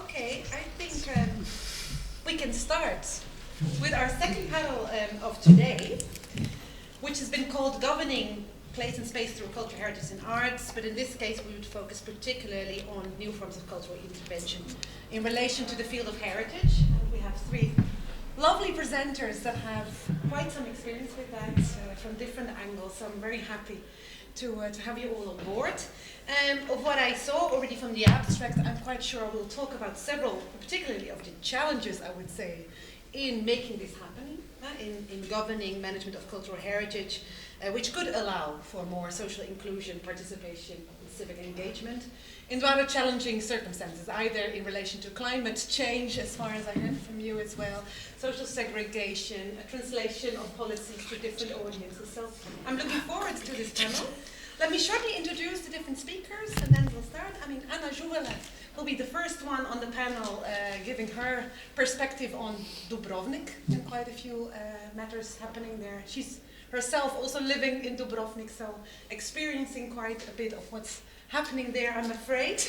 Okay, I think we can start with our second panel of today, which has been called Governing Place and Space Through Cultural Heritage and Arts, but in this case we would focus particularly on new forms of cultural intervention in relation to the field of heritage. And we have three lovely presenters that have quite some experience with that from different angles, so I'm very happy to have you all on board. Of what I saw already from the abstract, I'm quite sure we'll talk about several, particularly of the challenges, I would say, in making this happen, in governing management of cultural heritage, which could allow for more social inclusion, participation, and civic engagement in rather challenging circumstances, either in relation to climate change, as far as I heard from you as well, social segregation, a translation of policies to different audiences. So I'm looking forward to this panel. Let me shortly introduce the different speakers, and then we'll start. Žuvela will be the first one on the panel, giving her perspective on Dubrovnik and quite a few matters happening there. She's herself also living in Dubrovnik, so experiencing quite a bit of what's happening there, I'm afraid.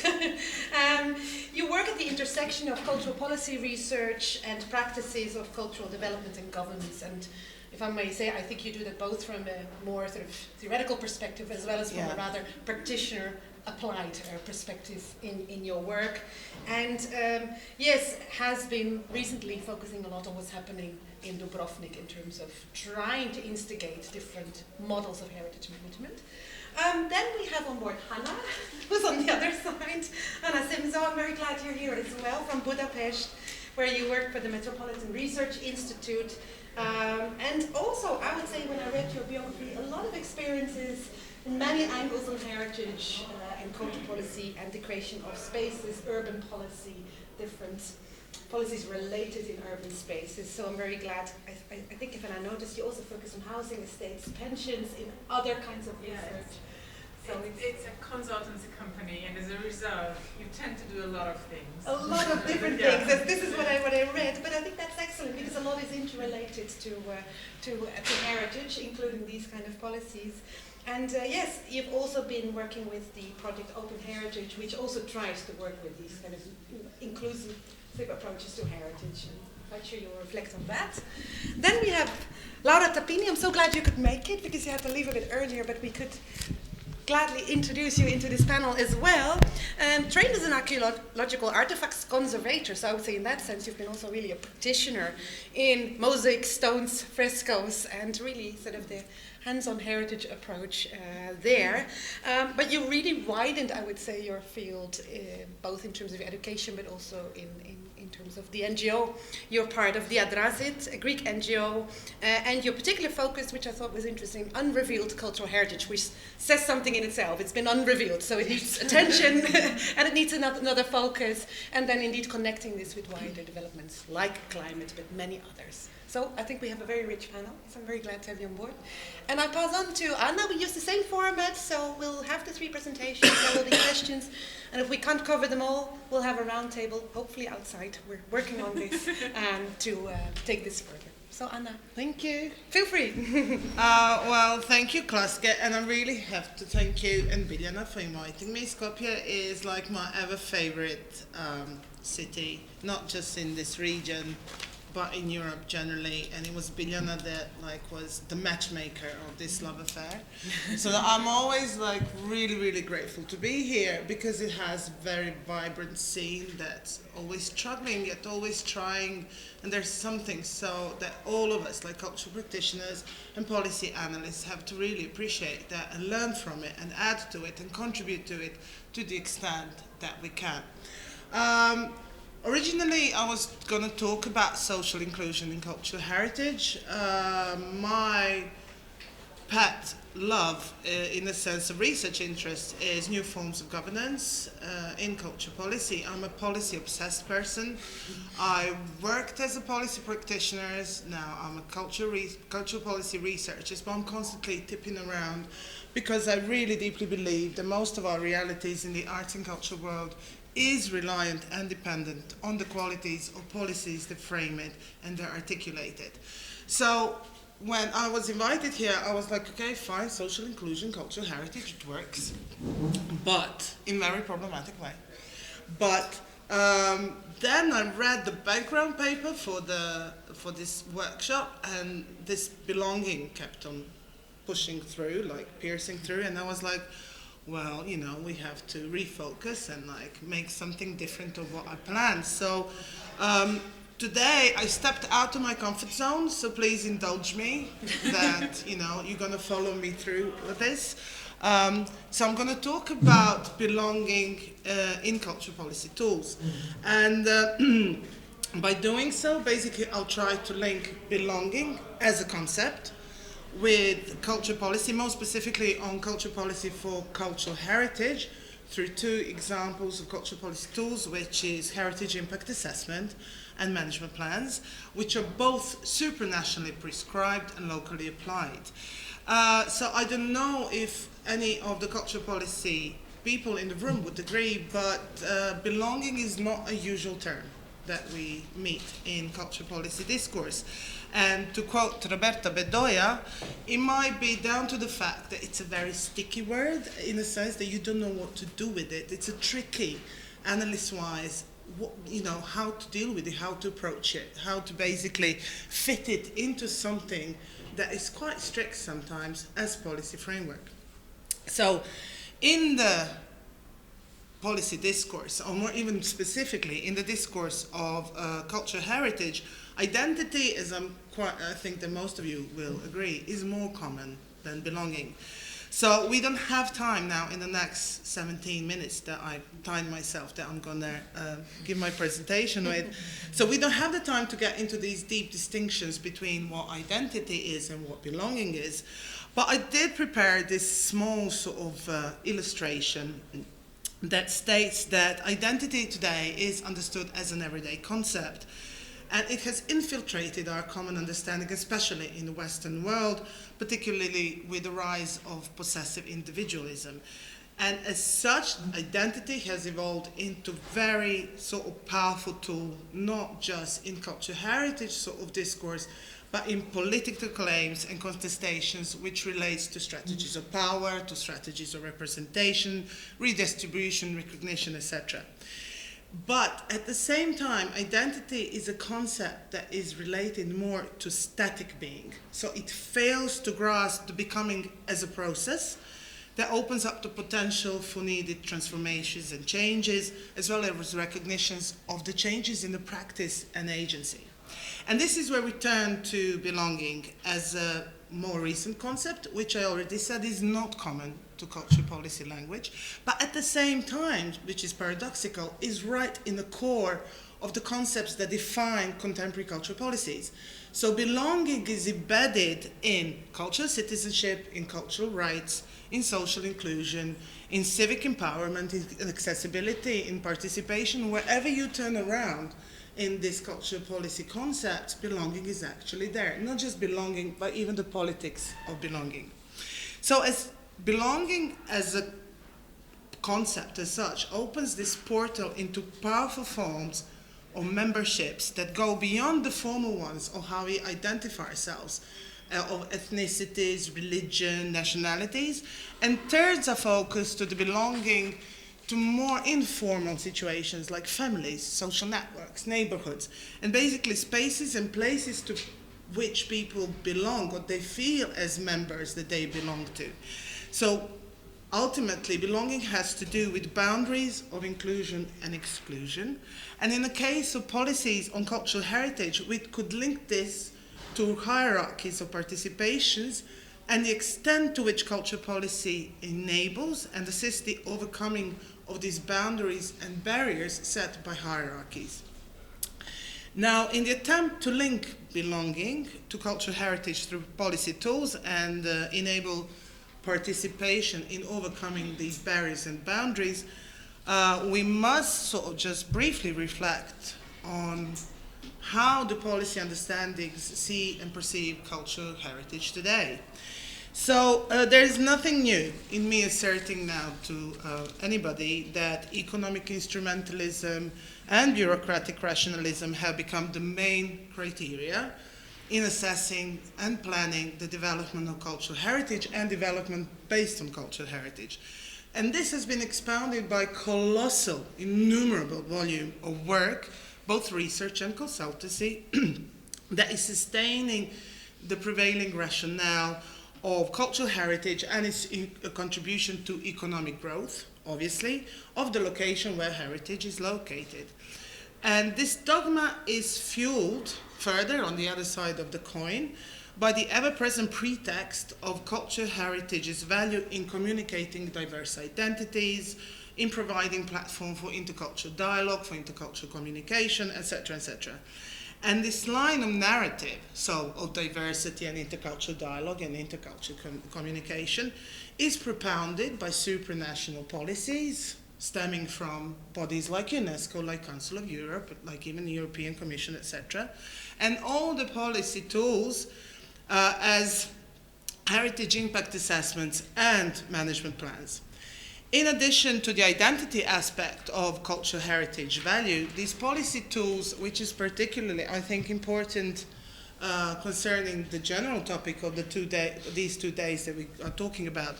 You work at the intersection of cultural policy research and practices of cultural development and governance, and if I may say, I think you do that both from a more sort of theoretical perspective as well as from a rather practitioner applied perspective in your work. And yes, has been recently focusing a lot on what's happening in Dubrovnik in terms of trying to instigate different models of heritage management. Then we have on board Hanna, who's on the other side. Szemzö, I'm very glad you're here as well, from Budapest, where you work for the Metropolitan Research Institute. And also, I would say, when I read your biography, a lot of experiences in many angles on heritage and cultural policy and the creation of spaces, urban policy, different policies related in urban spaces. So I'm very glad. I think, if I noticed, you also focus on housing estates, pensions, in other kinds of research. So it's a consultancy company, and as a result, you tend to do a lot of things. A lot of different things. This is what I read, but I think that's excellent because a lot is interrelated to heritage, including these kind of policies. And yes, you've also been working with the project Open Heritage, which also tries to work with these kind of inclusive approaches to heritage. And I'm quite sure you'll reflect on that. Then we have Laura Tapini. I'm so glad you could make it because you had to leave a bit earlier, but we could gladly introduce you into this panel as well. Trained as an archaeological artifacts conservator, so I would say in that sense you've been also really a practitioner in mosaic, stones, frescoes, and really sort of the hands-on heritage approach there. But you really widened, I would say, your field, both in terms of education, but also in terms of the NGO. You're part of the Adrazit, a Greek NGO, and your particular focus, which I thought was interesting, unrevealed cultural heritage, which says something in itself. It's been unrevealed, so it needs attention, and it needs another focus, and then indeed connecting this with wider developments like climate, but many others. So I think we have a very rich panel, so I'm very glad to have you on board. And I pass on to Anna. We use the same format, so we'll have the three presentations, there will be questions, and if we can't cover them all, we'll have a round table, hopefully outside. We're working on this to take this further. So Anna, thank you. Feel free. Well, thank you, Klaske, and I really have to thank you and Biljana for inviting me. Skopje is like my ever favorite city, not just in this region, but in Europe generally, and it was Biljana that was the matchmaker of this love affair. So I'm always really grateful to be here because it has a very vibrant scene that's always struggling yet always trying, and there's something so that all of us like cultural practitioners and policy analysts have to really appreciate that and learn from it and add to it and contribute to it to the extent that we can. Originally, I was going to talk about social inclusion in cultural heritage. My pet love, in a sense of research interest, is new forms of governance in culture policy. I'm a policy-obsessed person. I worked as a policy practitioner. Now I'm a cultural policy researcher, but I'm constantly tipping around because I really deeply believe that most of our realities in the arts and culture world is reliant and dependent on the qualities of policies that frame it and that articulate it. So when I was invited here, I was like, okay, fine, social inclusion, cultural heritage, it works, but in a very problematic way. But Then I read the background paper for this workshop, and this belonging kept on pushing through, like piercing through, and I was like, well, you know, we have to refocus and like make something different of what I planned. So today I stepped out of my comfort zone, so please indulge me that, you know, you're going to follow me through with this. So I'm going to talk about belonging in culture policy tools. And by doing so, basically I'll try to link belonging as a concept with culture policy, more specifically on culture policy for cultural heritage, through two examples of culture policy tools, which is heritage impact assessment and management plans, which are both supranationally prescribed and locally applied. So I don't know if any of the culture policy people in the room would agree, but belonging is not a usual term that we meet in culture policy discourse. And to quote Roberta Bedoya, it might be down to the fact that it's a very sticky word, in the sense that you don't know what to do with it. It's a tricky, analyst-wise, you know, how to deal with it, how to approach it, how to basically fit it into something that is quite strict sometimes as policy framework. So in the policy discourse, or more even specifically in the discourse of cultural heritage, identity, as I think that most of you will agree, is more common than belonging. So we don't have time now in the next 17 minutes that I timed myself that I'm going to give my presentation with. So we don't have the time to get into these deep distinctions between what identity is and what belonging is. But I did prepare this small sort of illustration that states that identity today is understood as an everyday concept. And it has infiltrated our common understanding, especially in the Western world, particularly with the rise of possessive individualism. And as such, identity has evolved into very sort of powerful tool, not just in cultural heritage sort of discourse, but in political claims and contestations, which relates to strategies of power, to strategies of representation, redistribution, recognition, etc. But at the same time, identity is a concept that is related more to static being. So it fails to grasp the becoming as a process that opens up the potential for needed transformations and changes, as well as recognitions of the changes in the practice and agency. And this is where we turn to belonging as a more recent concept, which I already said is not common to culture policy language, but at the same time, which is paradoxical, is right in the core of the concepts that define contemporary cultural policies. So belonging is embedded in cultural citizenship, in cultural rights, in social inclusion, in civic empowerment, in accessibility, in participation. Wherever you turn around in this cultural policy concepts, belonging is actually there. Not just belonging, but even the politics of belonging. So as belonging as a concept as such opens this portal into powerful forms of memberships that go beyond the formal ones of how we identify ourselves, of ethnicities, religion, nationalities, and turns our focus to the belonging to more informal situations like families, social networks, neighborhoods, and basically spaces and places to which people belong, or they feel as members that they belong to. So ultimately, belonging has to do with boundaries of inclusion and exclusion. And in the case of policies on cultural heritage, we could link this to hierarchies of participations and the extent to which culture policy enables and assists the overcoming of these boundaries and barriers set by hierarchies. Now, in the attempt to link belonging to cultural heritage through policy tools and enable participation in overcoming these barriers and boundaries, we must sort of just briefly reflect on how the policy understandings see and perceive cultural heritage today. So there is nothing new in me asserting now to anybody that economic instrumentalism and bureaucratic rationalism have become the main criteria in assessing and planning the development of cultural heritage and development based on cultural heritage. And this has been expounded by colossal, innumerable volume of work, both research and consultancy, that is sustaining the prevailing rationale of cultural heritage and its contribution to economic growth, obviously, of the location where heritage is located. And this dogma is fueled further on the other side of the coin by the ever-present pretext of cultural heritage's value in communicating diverse identities, in providing platform for intercultural dialogue, for intercultural communication, etc., etc. And this line of narrative, so of diversity and intercultural dialogue and intercultural communication, is propounded by supranational policies stemming from bodies like UNESCO, like Council of Europe, like even the European Commission, etc. And all the policy tools as heritage impact assessments and management plans. In addition to the identity aspect of cultural heritage value, these policy tools, which is particularly, I think, important concerning the general topic of these 2 days that we are talking about,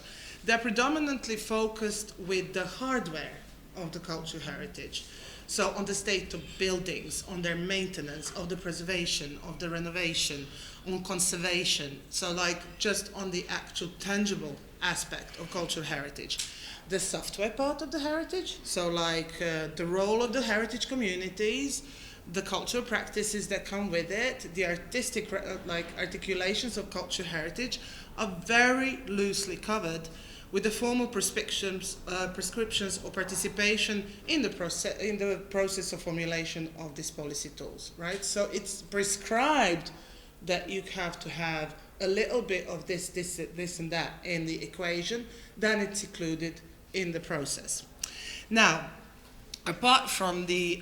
they're predominantly focused with the hardware of the cultural heritage. So on the state of buildings, on their maintenance, of the preservation, of the renovation, on conservation, so like just on the actual tangible aspect of cultural heritage. The software part of the heritage, so like the role of the heritage communities, the cultural practices that come with it, the artistic like articulations of cultural heritage are very loosely covered with the formal prescriptions or participation in the process of formulation of these policy tools, right? So it's prescribed that you have to have a little bit of this and that in the equation, then it's included in the process. Now, apart from the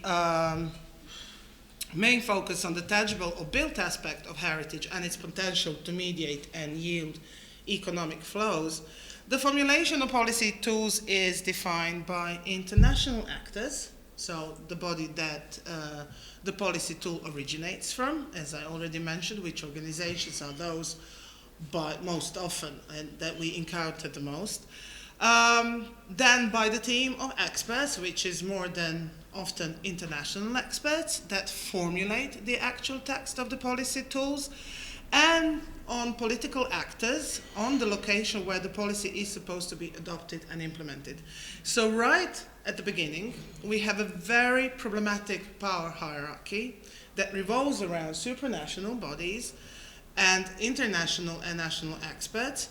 main focus on the tangible or built aspect of heritage and its potential to mediate and yield economic flows, the formulation of policy tools is defined by international actors, so the body that the policy tool originates from, as I already mentioned, which organizations are those but most often and that we encounter the most. Then by the team of experts, which is more than often international experts that formulate the actual text of the policy tools, and on political actors on the location where the policy is supposed to be adopted and implemented. So right at the beginning, we have a very problematic power hierarchy that revolves around supranational bodies and international and national experts,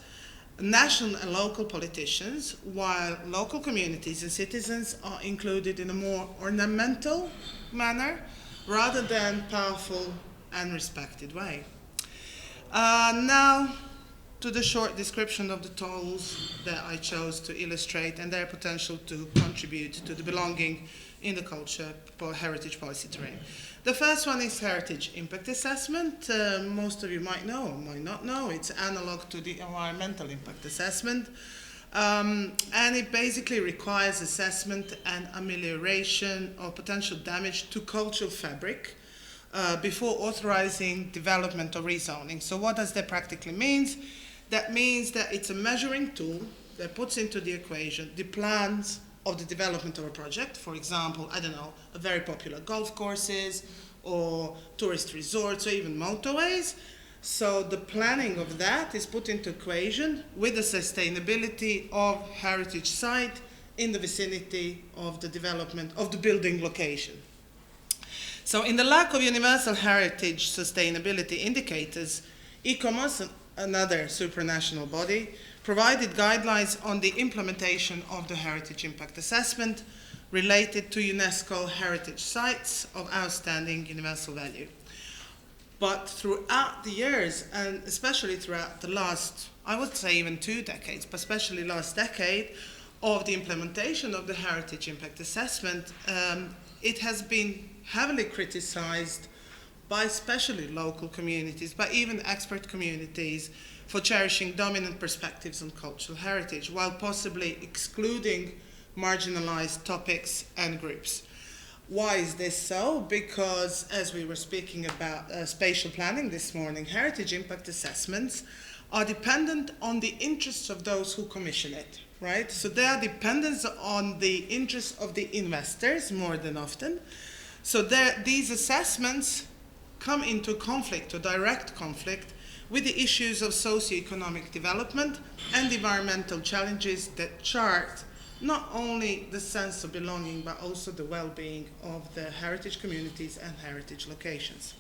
national and local politicians, while local communities and citizens are included in a more ornamental manner rather than powerful and respected way. Now to the short description of the tools that I chose to illustrate and their potential to contribute to the belonging in the culture heritage policy terrain. The first one is heritage impact assessment. Most of you might know or might not know. It's analog to the environmental impact assessment. And it basically requires assessment and amelioration of potential damage to cultural fabric before authorizing development or rezoning. So what does that practically mean? That means that it's a measuring tool that puts into the equation the plans of the development of a project. For example, I don't know, a very popular golf courses or tourist resorts or even motorways. So the planning of that is put into equation with the sustainability of heritage site in the vicinity of the development of the building location. So in the lack of universal heritage sustainability indicators, ICOMOS, another supranational body, provided guidelines on the implementation of the heritage impact assessment related to UNESCO heritage sites of outstanding universal value. But throughout the years, and especially throughout the last, I would say even 2 decades, but especially last decade, of the implementation of the heritage impact assessment, it has been heavily criticized by especially local communities, by even expert communities, for cherishing dominant perspectives on cultural heritage, while possibly excluding marginalized topics and groups. Why is this so? Because, as we were speaking about spatial planning this morning, heritage impact assessments are dependent on the interests of those who commission it. right? So they are dependent on the interests of the investors more than often. So these assessments come into conflict or direct conflict with the issues of socio-economic development and environmental challenges that chart not only the sense of belonging but also the well-being of the heritage communities and heritage locations.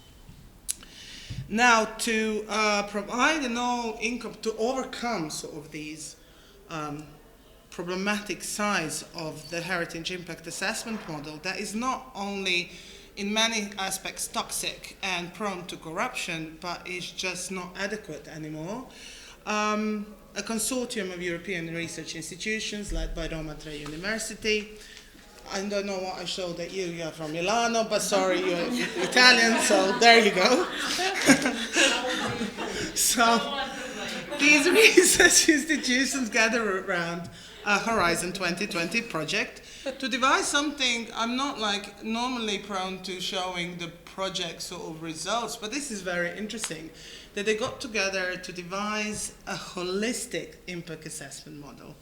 Now, to provide an all-income, to overcome sort of these problematic sides of the heritage impact assessment model that is not only in many aspects toxic and prone to corruption, but is just not adequate anymore. A consortium of European research institutions led by Roma Tre University. I don't know what I showed at you. You're from Milano, but sorry, you're Italian, so there you go. So these research institutions gather around a Horizon 2020 project to devise something. I'm not like normally prone to showing the project sort of results, but this is very interesting, that they got together to devise a holistic impact assessment model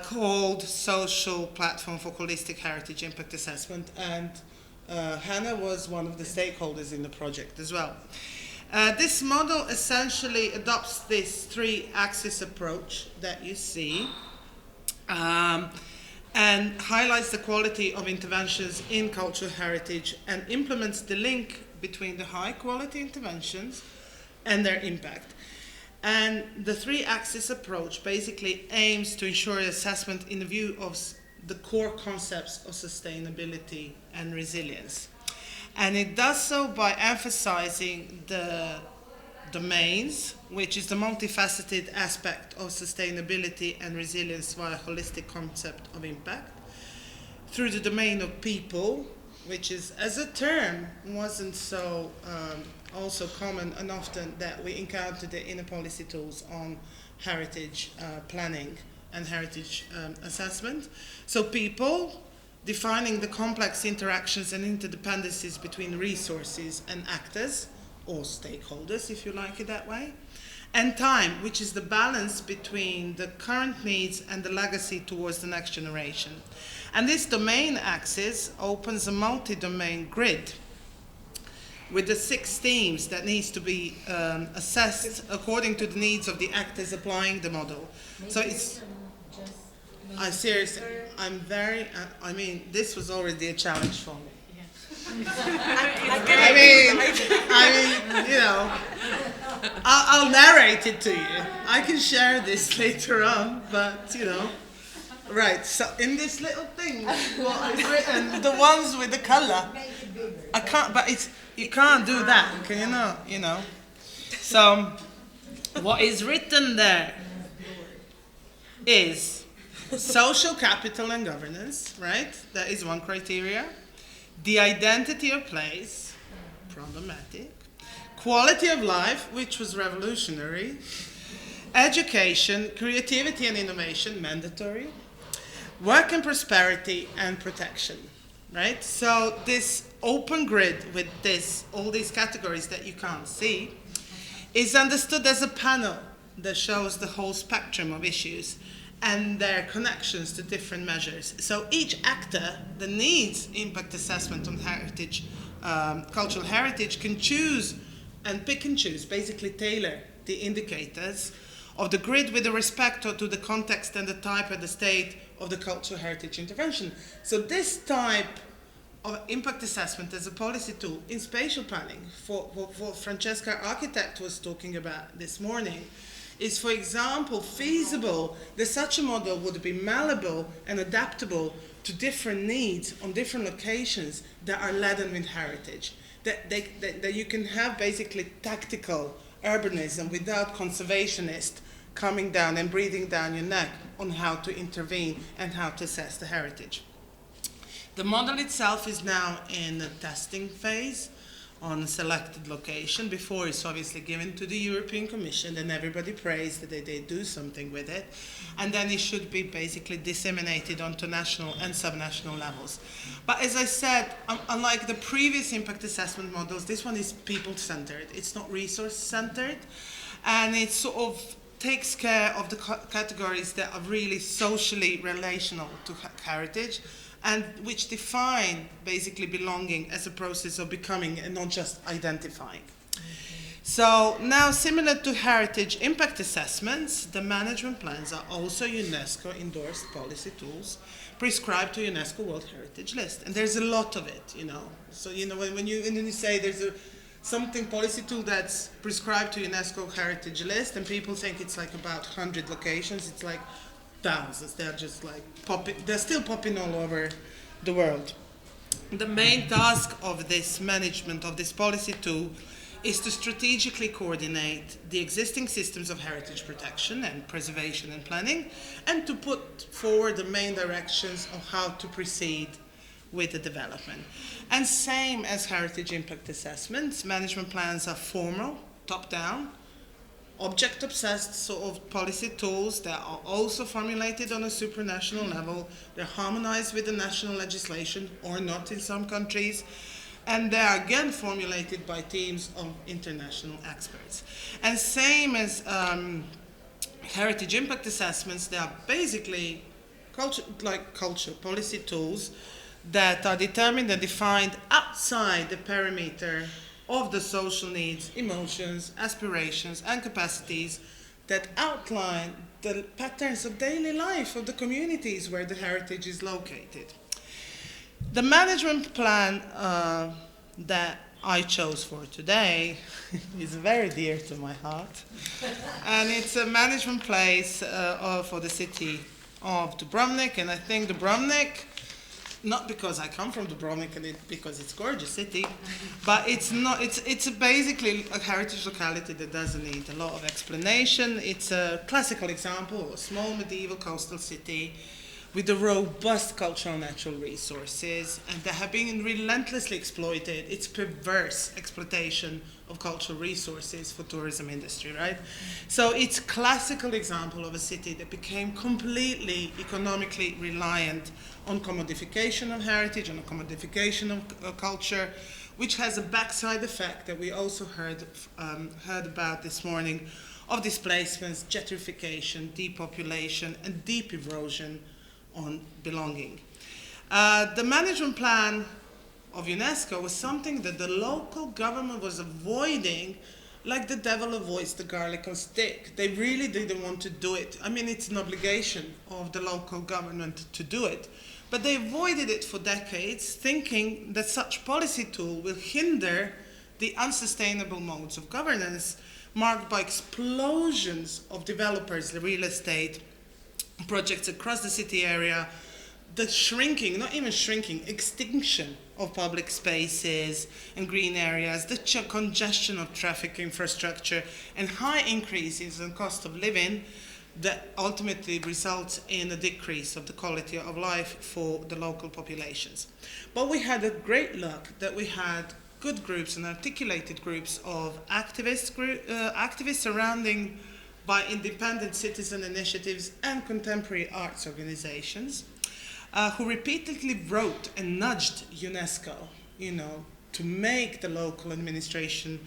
called Social Platform for Holistic Heritage Impact Assessment, and Hanna was one of the stakeholders in the project as well. This model essentially adopts this three-axis approach that you see, and highlights the quality of interventions in cultural heritage and implements the link between the high-quality interventions and their impact. And the three-axis approach basically aims to ensure assessment in the view of the core concepts of sustainability and resilience. And it does so by emphasizing the domains, which is the multifaceted aspect of sustainability and resilience via a holistic concept of impact, through the domain of people, which is, as a term, wasn't so also common and often that we encountered it in the policy tools on heritage planning and heritage assessment. So people, defining the complex interactions and interdependencies between resources and actors, or stakeholders, if you like it that way. And time, which is the balance between the current needs and the legacy towards the next generation. And this domain axis opens a multi-domain grid with the 6 themes that needs to be assessed according to the needs of the actors applying the model. So it's, I seriously, I'm very, I mean, this was already a challenge for me. I mean, you know, I'll narrate it to you. I can share this later on, but you know, right. So in this little thing, what I've written, the ones with the color, I can't. But it's you can't do that, can you not? You know. So what is written there is social capital and governance. Right. That is one criteria. The identity of place, problematic. Quality of life, which was revolutionary. Education, creativity and innovation, mandatory. Work and prosperity and protection, right? So this open grid with all these categories that you can't see, is understood as a panel that shows the whole spectrum of issues and their connections to different measures. So each actor that needs impact assessment on heritage, cultural heritage, can choose and pick and choose, basically tailor the indicators of the grid with respect to the context and the type and the state of the cultural heritage intervention. So this type of impact assessment as a policy tool in spatial planning, for Francesca, architect, was talking about this morning, is, for example, feasible that such a model would be malleable and adaptable to different needs on different locations that are laden with heritage. That you can have basically tactical urbanism without conservationists coming down and breathing down your neck on how to intervene and how to assess the heritage. The model itself is now in the testing phase on a selected location. Before it's obviously given to the European Commission, and everybody prays that they do something with it, and then it should be basically disseminated onto national and subnational levels. But as I said, unlike the previous impact assessment models, this one is people-centered. It's not resource-centered, and it sort of takes care of the categories that are really socially relational to heritage and which define basically belonging as a process of becoming and not just identifying. So now, similar to heritage impact assessments, the management plans are also UNESCO endorsed policy tools prescribed to UNESCO World Heritage List. And there's a lot of it, you know. So, you know, when you say there's something policy tool that's prescribed to UNESCO Heritage List, and people think it's like about 100 locations, it's like thousands. They're just like they're still popping all over the world. The main task of this management of this policy tool is to strategically coordinate the existing systems of heritage protection and preservation and planning, and to put forward the main directions of how to proceed with the development. And same as heritage impact assessments, management plans are formal, top-down, object-obsessed sort of policy tools that are also formulated on a supranational level. They're harmonized with the national legislation, or not in some countries, and they are again formulated by teams of international experts. And same as heritage impact assessments, they are basically culture policy tools that are determined and defined outside the perimeter of the social needs, emotions, aspirations, and capacities that outline the patterns of daily life of the communities where the heritage is located. The management plan that I chose for today is very dear to my heart. And it's a management place for the city of Dubrovnik. And I think Dubrovnik, not because I come from Dubrovnik and because it's a gorgeous city, but it's basically a heritage locality that doesn't need a lot of explanation. It's a classical example of a small medieval coastal city with a robust cultural natural resources, and that have been relentlessly exploited. It's perverse exploitation of cultural resources for tourism industry, right? So it's classical example of a city that became completely economically reliant on commodification of heritage, on a commodification of culture, which has a backside effect that we also heard about this morning, of displacements, gentrification, depopulation, and deep erosion on belonging. The management plan of UNESCO was something that the local government was avoiding, like the devil avoids the garlic on stick. They really didn't want to do it. I mean, it's an obligation of the local government to do it. But they avoided it for decades, thinking that such policy tool will hinder the unsustainable modes of governance marked by explosions of developers, the real estate, projects across the city area, the shrinking, not even shrinking, extinction of public spaces and green areas, the congestion of traffic infrastructure, and high increases in cost of living that ultimately results in a decrease of the quality of life for the local populations. But we had a great luck that we had good groups and articulated groups of activists surrounding by independent citizen initiatives and contemporary arts organizations who repeatedly wrote and nudged UNESCO, to make the local administration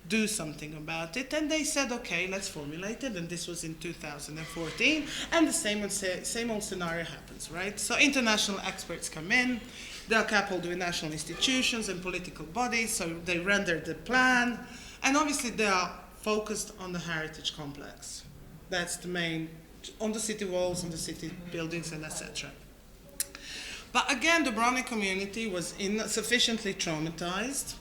do something about it. And they said, okay, let's formulate it. And this was in 2014. And the same old scenario happens, right? So international experts come in. They are coupled with national institutions and political bodies. So they render the plan. And obviously they are focused on the heritage complex. That's the main, on the city walls, on the city buildings, and etc. But again, the Dubrovnik community was sufficiently traumatized,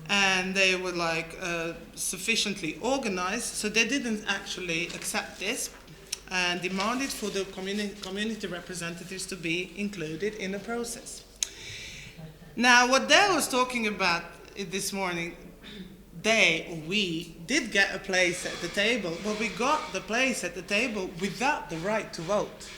and they were sufficiently organized, so they didn't actually accept this and demanded for the community representatives to be included in the process. Now, what Dale was talking about this morning, we did get a place at the table, but we got the place at the table without the right to vote.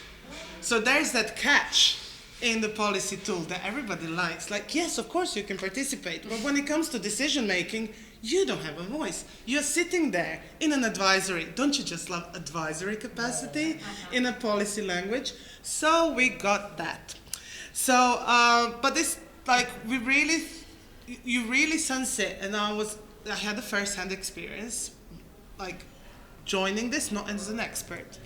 So there's that catch in the policy tool that everybody likes. Like, yes, of course you can participate, but when it comes to decision making, you don't have a voice. You're sitting there in an advisory. Don't you just love advisory capacity in a policy language? So we got that. So, but this, you really sense it, and I had a first-hand experience, joining this, not as an expert.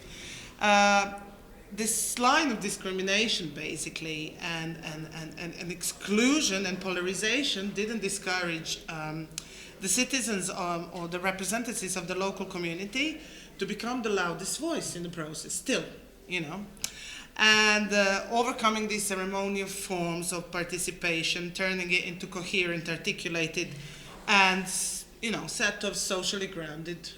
This line of discrimination, basically, and exclusion and polarization didn't discourage the citizens or the representatives of the local community to become the loudest voice in the process, still, you know. And overcoming these ceremonial forms of participation, turning it into coherent, articulated, and, you know, set of socially grounded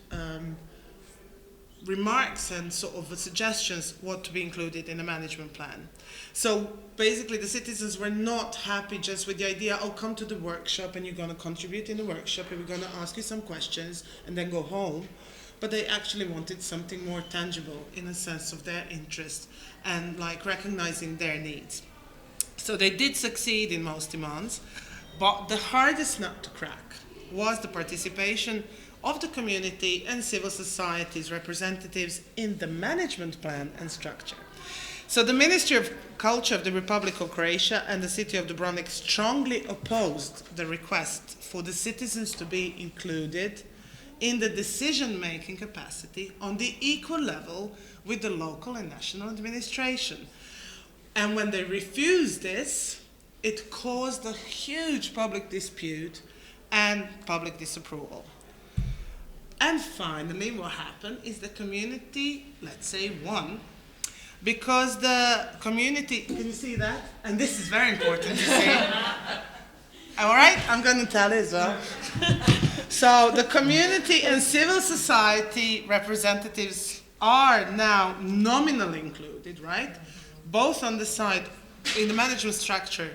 remarks and sort of suggestions what to be included in a management plan. So basically the citizens were not happy just with the idea, oh, come to the workshop and you're going to contribute in the workshop and we're going to ask you some questions and then go home. But they actually wanted something more tangible in a sense of their interest and like recognizing their needs. So they did succeed in most demands, but the hardest nut to crack was the participation of the community and civil society's representatives in the management plan and structure. So the Ministry of Culture of the Republic of Croatia and the city of Dubrovnik strongly opposed the request for the citizens to be included in the decision-making capacity on the equal level with the local and national administration. And when they refused this, it caused a huge public dispute and public disapproval. And finally, what happened is the community, let's say, won, because the community, can you see that? And this is very important to see. All right, I'm going to tell it as well. So the community and civil society representatives are now nominally included, right? Both on the side, in the management structure,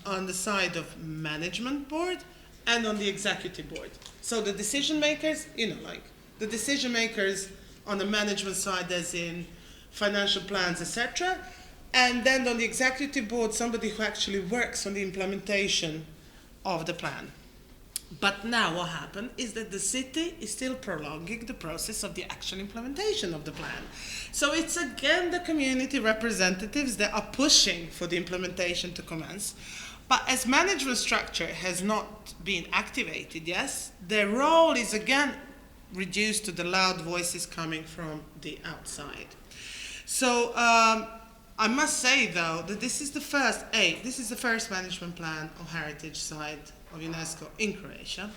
on the side of management board and on the executive board. So the decision makers, you know, like the decision makers on the management side, as in financial plans, etc. And then on the executive board, somebody who actually works on the implementation of the plan. But now what happened is that the city is still prolonging the process of the actual implementation of the plan. So it's again the community representatives that are pushing for the implementation to commence. But as management structure has not been activated, yes, their role is again reduced to the loud voices coming from the outside. So I must say though that this is the first management plan of heritage site of UNESCO in Croatia.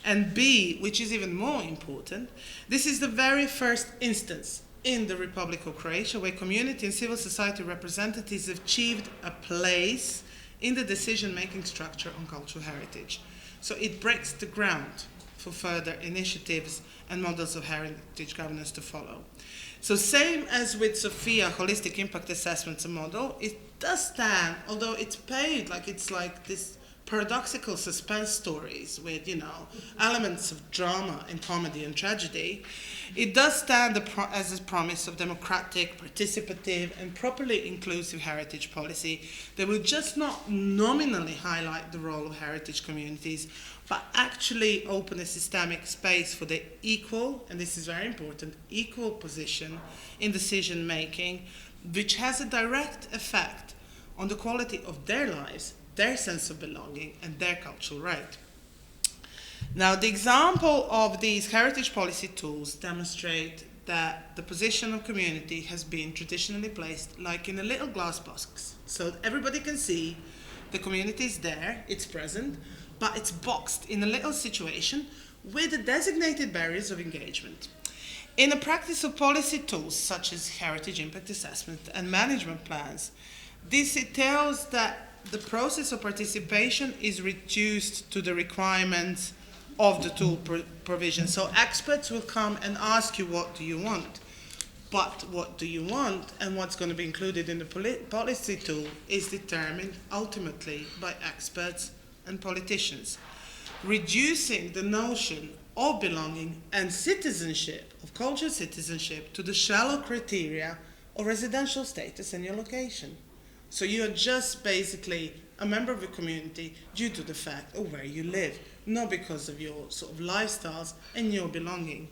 And B, which is even more important, this is the very first instance in the Republic of Croatia where community and civil society representatives have achieved a place in the decision-making structure on cultural heritage. So it breaks the ground for further initiatives and models of heritage governance to follow. So same as with Sofia Holistic Impact Assessment model, it does stand, although it's paid, like it's like this paradoxical suspense stories with, you know, elements of drama and comedy and tragedy, it does stand as a promise of democratic, participative, and properly inclusive heritage policy that will just not nominally highlight the role of heritage communities, but actually open a systemic space for the equal, and this is very important, equal position in decision making, which has a direct effect on the quality of their lives, their sense of belonging, and their cultural right. Now, the example of these heritage policy tools demonstrate that the position of community has been traditionally placed like in a little glass box. So everybody can see the community is there, it's present, but it's boxed in a little situation with the designated barriers of engagement. In the practice of policy tools such as heritage impact assessment and management plans, this entails that the process of participation is reduced to the requirements of the tool provision. So experts will come and ask you, what do you want? But what do you want and what's going to be included in the policy tool is determined ultimately by experts and politicians, reducing the notion of belonging and citizenship, of cultural citizenship, to the shallow criteria of residential status and your location. So you're just basically a member of a community due to the fact of where you live, not because of your sort of lifestyles and your belonging.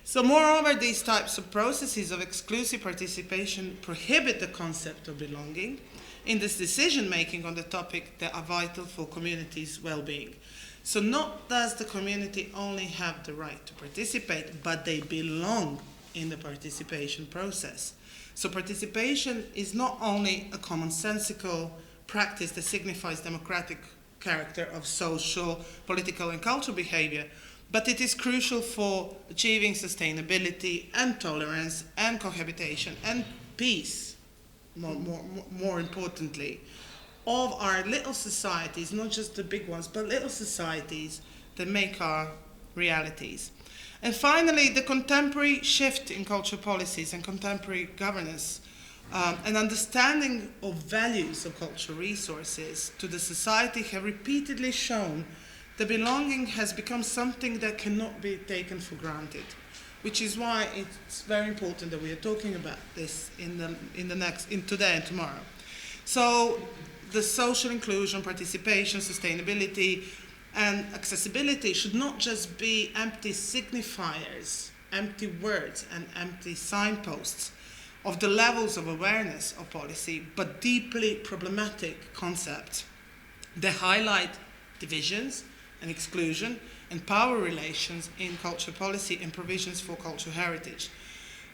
So moreover, these types of processes of exclusive participation prohibit the concept of belonging in this decision-making on the topic that are vital for communities' well-being. So not does the community only have the right to participate, but they belong in the participation process. So participation is not only a commonsensical practice that signifies democratic character of social, political and cultural behavior, but it is crucial for achieving sustainability and tolerance and cohabitation and peace, more importantly, of our little societies, not just the big ones, but little societies that make our realities. And finally, the contemporary shift in cultural policies and contemporary governance, an understanding of values of cultural resources to the society have repeatedly shown that belonging has become something that cannot be taken for granted, which is why it's very important that we are talking about this in today and tomorrow. So the social inclusion, participation, sustainability, and accessibility should not just be empty signifiers, empty words, and empty signposts of the levels of awareness of policy, but deeply problematic concepts that highlight divisions and exclusion and power relations in cultural policy and provisions for cultural heritage.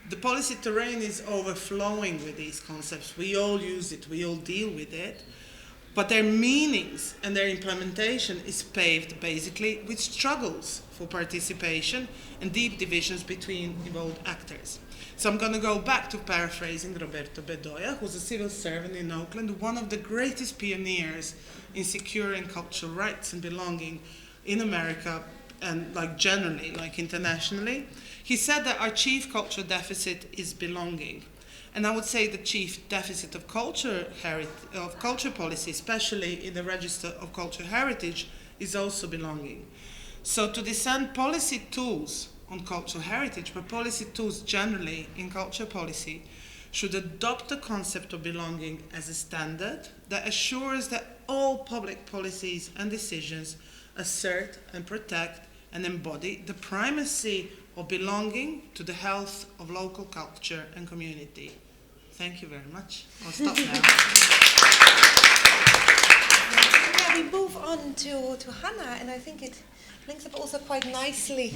The policy terrain is overflowing with these concepts. We all use it, we all deal with it, but their meanings and their implementation is paved basically with struggles for participation and deep divisions between involved actors. So I'm going to go back to paraphrasing Roberto Bedoya, who's a civil servant in Oakland, one of the greatest pioneers in securing cultural rights and belonging in America and generally, internationally. He said that our chief cultural deficit is belonging. And I would say the chief deficit of culture policy, especially in the register of cultural heritage, is also belonging. So to descend policy tools on cultural heritage, but policy tools generally in culture policy, should adopt the concept of belonging as a standard that assures that all public policies and decisions assert and protect and embody the primacy of belonging to the health of local culture and community. Thank you very much. I'll stop now. Yeah, we move on to Hanna, and I think it links up also quite nicely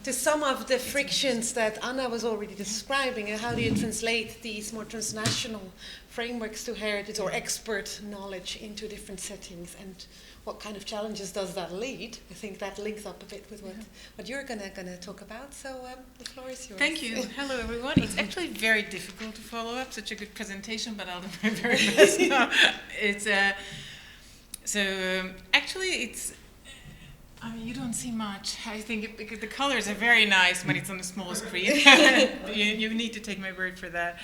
to some of the frictions that Anna was already describing, and how do you translate these more transnational frameworks to heritage or expert knowledge into different settings, and what kind of challenges does that lead? I think that links up a bit with what you're gonna talk about. So the floor is yours. Thank you. Hello, everyone. It's actually very difficult to follow up such a good presentation, but I'll do my very best. No, it's actually it's. I mean, you don't see much. I think because the colors are very nice when it's on the small screen. you need to take my word for that.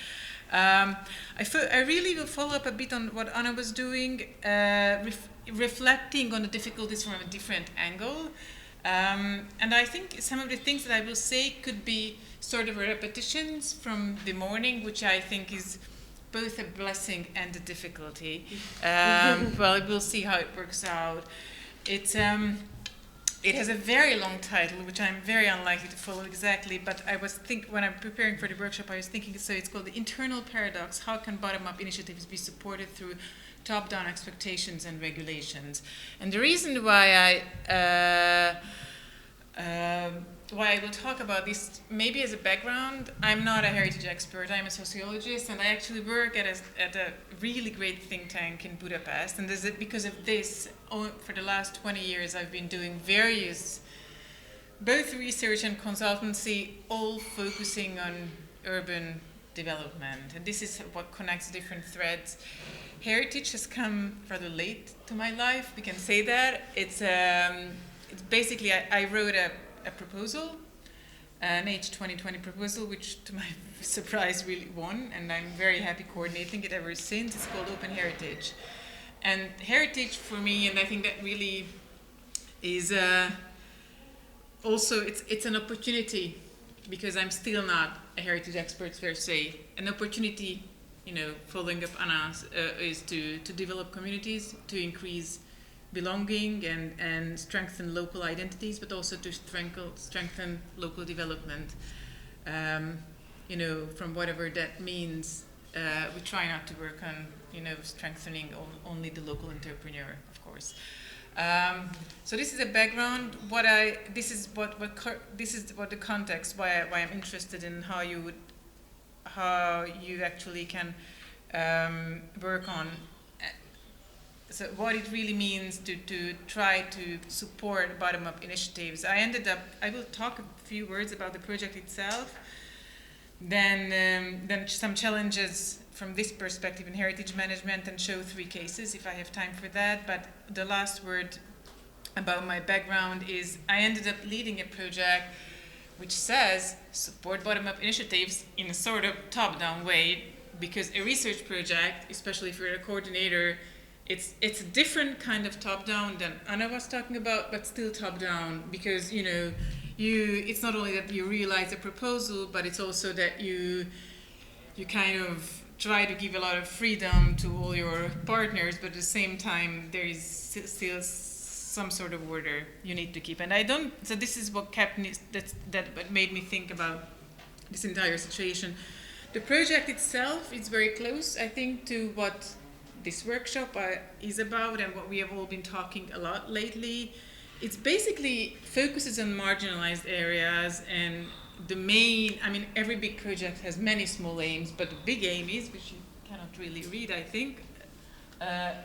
I really will follow up a bit on what Anna was doing, reflecting on the difficulties from a different angle. And I think some of the things that I will say could be sort of repetitions from the morning, which I think is both a blessing and a difficulty. Well, we'll see how it works out. It has a very long title, which I'm very unlikely to follow exactly, but I was when I'm preparing for the workshop, I was thinking, so it's called The Internal Paradox: How Can Bottom-Up Initiatives Be Supported Through Top-Down Expectations and Regulations? And the reason why I will talk about this, maybe as a background, I'm not a heritage expert, I'm a sociologist, and I actually work at a really great think tank in Budapest, and because of this, for the last 20 years I've been doing various, both research and consultancy, all focusing on urban development, and this is what connects different threads. Heritage has come rather late to my life, we can say that. It's basically, I wrote a proposal, an H2020 proposal, which to my surprise really won, and I'm very happy coordinating it ever since. It's called Open Heritage. And heritage for me, and I think that really is also, it's an opportunity, because I'm still not a heritage expert per se. An opportunity, following up Anna's, is to develop communities, to increase belonging and strengthen local identities, but also to strengthen local development. From whatever that means, we try not to work on, strengthening only the local entrepreneur, of course. So this is a background. This is what the context why I'm interested in how you actually can work on. So what it really means to try to support bottom-up initiatives. I will talk a few words about the project itself, then some challenges from this perspective in heritage management, and show 3 cases if I have time for that. But the last word about my background is I ended up leading a project which says support bottom-up initiatives in a sort of top-down way, because a research project, especially if you're a coordinator, it's a different kind of top-down than Anna was talking about, but still top-down, because it's not only that you realize a proposal, but it's also that you kind of try to give a lot of freedom to all your partners, but at the same time there is still some sort of order you need to keep. And so this is what kept me, that made me think about this entire situation. The project itself is very close, I think, to what this workshop is about and what we have all been talking a lot lately. It's basically focuses on marginalized areas, and every big project has many small aims, but the big aim is, which you cannot really read, I think,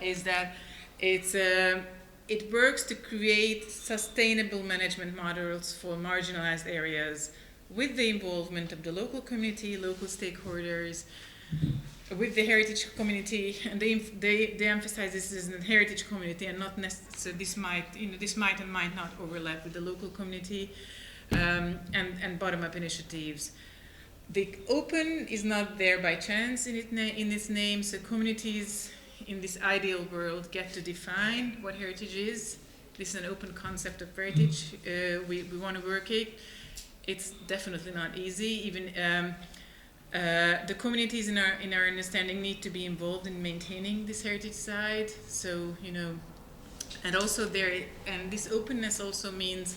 is that it works to create sustainable management models for marginalized areas with the involvement of the local community, local stakeholders, with the heritage community, and they emphasize this as a heritage community and not necessarily this might and might not overlap with the local community, and bottom-up initiatives. The open is not there by chance in its name, so communities in this ideal world get to define what heritage is. This is an open concept of heritage. We want to work it. It's definitely not easy. Even the communities in our understanding need to be involved in maintaining this heritage side. So and also this openness also means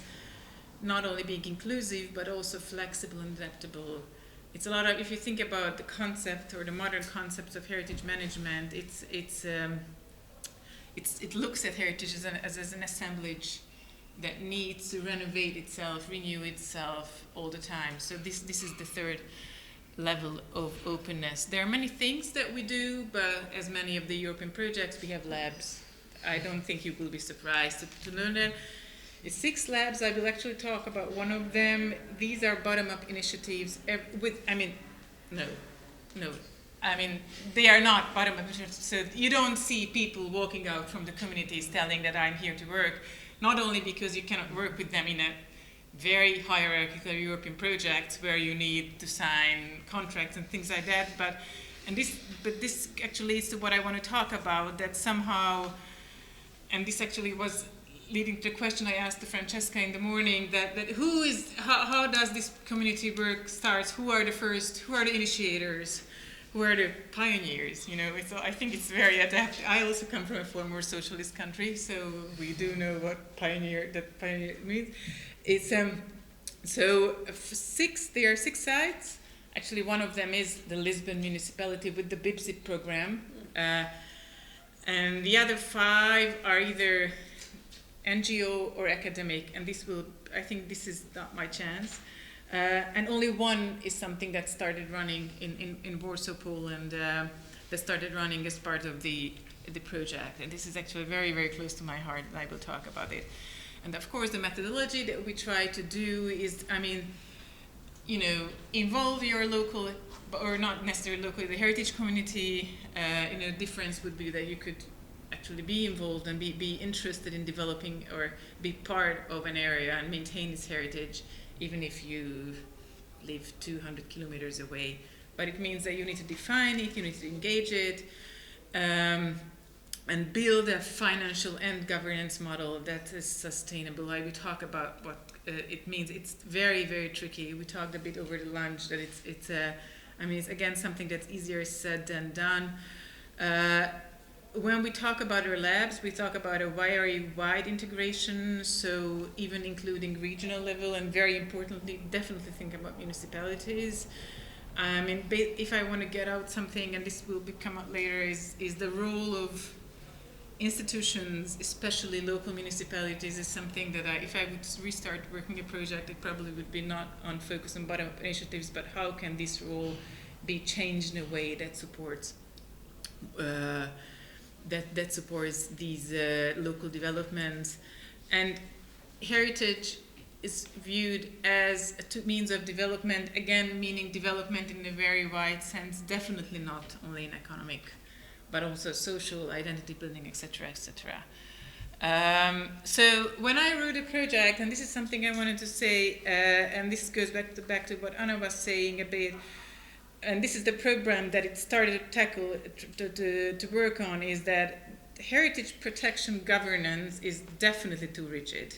not only being inclusive but also flexible and adaptable. It's a lot of, if you think about the concept or the modern concepts of heritage management, it looks at heritage as an assemblage that needs to renovate itself, renew itself all the time. So this is the third level of openness. There are many things that we do, but as many of the European projects, we have labs. I don't think you will be surprised to learn that. It's 6 labs. I will actually talk about one of them. These are bottom-up initiatives they are not bottom-up initiatives. So you don't see people walking out from the communities telling that I'm here to work, not only because you cannot work with them in a very hierarchical European project where you need to sign contracts and things like that, but this actually leads to what I want to talk about, that somehow, and this actually was leading to the question I asked to Francesca in the morning, that how does this community work starts? Who are the initiators? Who are the pioneers? I think it's very adaptive. I also come from a former socialist country, so we do know what pioneer means. It's there are 6 sites. Actually, one of them is the Lisbon municipality with the BIPZIP program, and the other 5 are either NGO or academic, and I think this is not my chance. And only one is something that started running in Warsaw, Poland, that started running as part of the project. And this is actually very, very close to my heart, and I will talk about it. And of course, the methodology that we try to do is, involve your local, or not necessarily local, the heritage community. The difference would be that you could actually be involved and be interested in developing or be part of an area and maintain its heritage, even if you live 200 kilometers away. But it means that you need to define it, you need to engage it, and build a financial and governance model that is sustainable. I will talk about what it means. It's very, very tricky. We talked a bit over the lunch that it's again something that's easier said than done. When we talk about our labs, we talk about a very wide integration, so even including regional level, and very importantly, definitely think about municipalities. If I want to get out something, and this will come out later, is the role of institutions, especially local municipalities, is something that if I would restart working a project, it probably would be not on focus on bottom-up initiatives, but how can this role be changed in a way that supports that supports these local developments. And heritage is viewed as a means of development, again meaning development in a very wide sense, definitely not only in economic, but also social, identity building, etc., etc. So when I wrote a project, and this is something I wanted to say, and this goes back to what Anna was saying a bit, and this is the program that it started to tackle, to work on, is that heritage protection governance is definitely too rigid.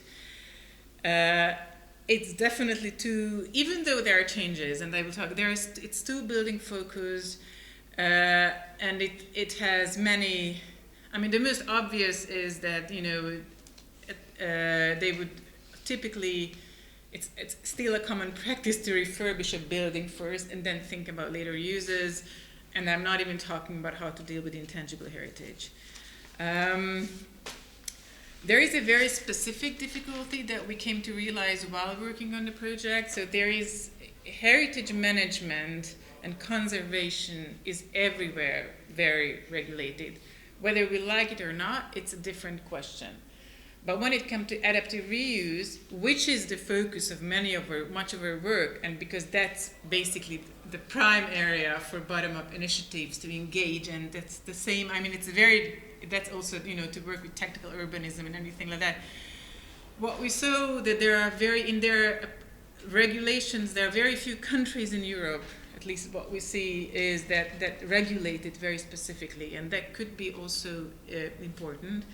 It's definitely too, even though there are changes, and I will talk, it's too building focused, and it has many, I mean, the most obvious is that, you know, they would typically, it's still a common practice to refurbish a building first and then think about later uses, and I'm not even talking about how to deal with intangible heritage. There is a very specific difficulty that we came to realize while working on the project. So there is heritage management and conservation is everywhere very regulated. Whether we like it or not, it's a different question. But when it comes to adaptive reuse, which is the focus of much of our work, and because that's basically the prime area for bottom-up initiatives to engage, and that's the same, I mean, that's also, you know, to work with tactical urbanism and everything like that. What we saw that there are in their regulations, there are very few countries in Europe, at least what we see is that regulate it very specifically, and that could be also important.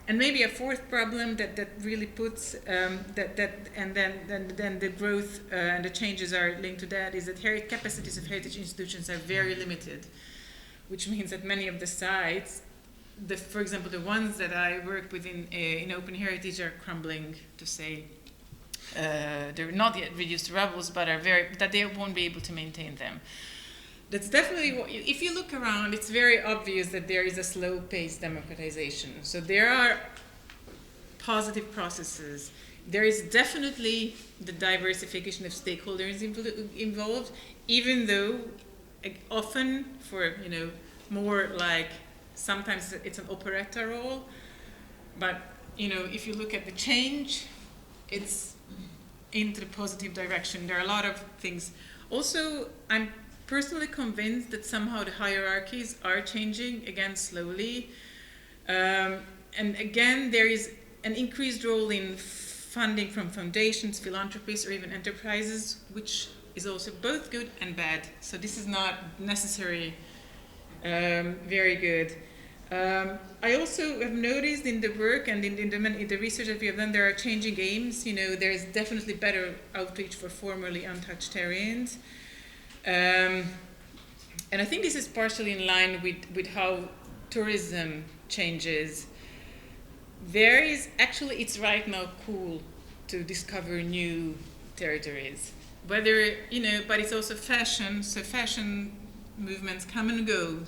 And maybe a fourth problem that really puts and then the growth and the changes are linked to that is that capacities of heritage institutions are very limited, which means that many of the sites, for example, the ones that I work with in open heritage are crumbling, to say. They're not yet reduced to rubbles, but that they won't be able to maintain them. That's definitely if you look around, it's very obvious that there is a slow-paced democratization. So there are positive processes. There is definitely the diversification of stakeholders involved, even though often for, you know, more like sometimes it's an operetta role, but, you know, if you look at the change, it's into the positive direction. There are a lot of things. Also, I'm personally convinced that somehow the hierarchies are changing, again, slowly. And again, there is an increased role in funding from foundations, philanthropies, or even enterprises, which is also both good and bad. So this is not necessarily very good. I also have noticed in the work and in the research that we have done, there are changing aims. You know, there is definitely better outreach for formerly untouched terrains. And I think this is partially in line with how tourism changes. There is actually, it's right now cool to discover new territories. Whether, you know, but it's also fashion, so fashion movements come and go.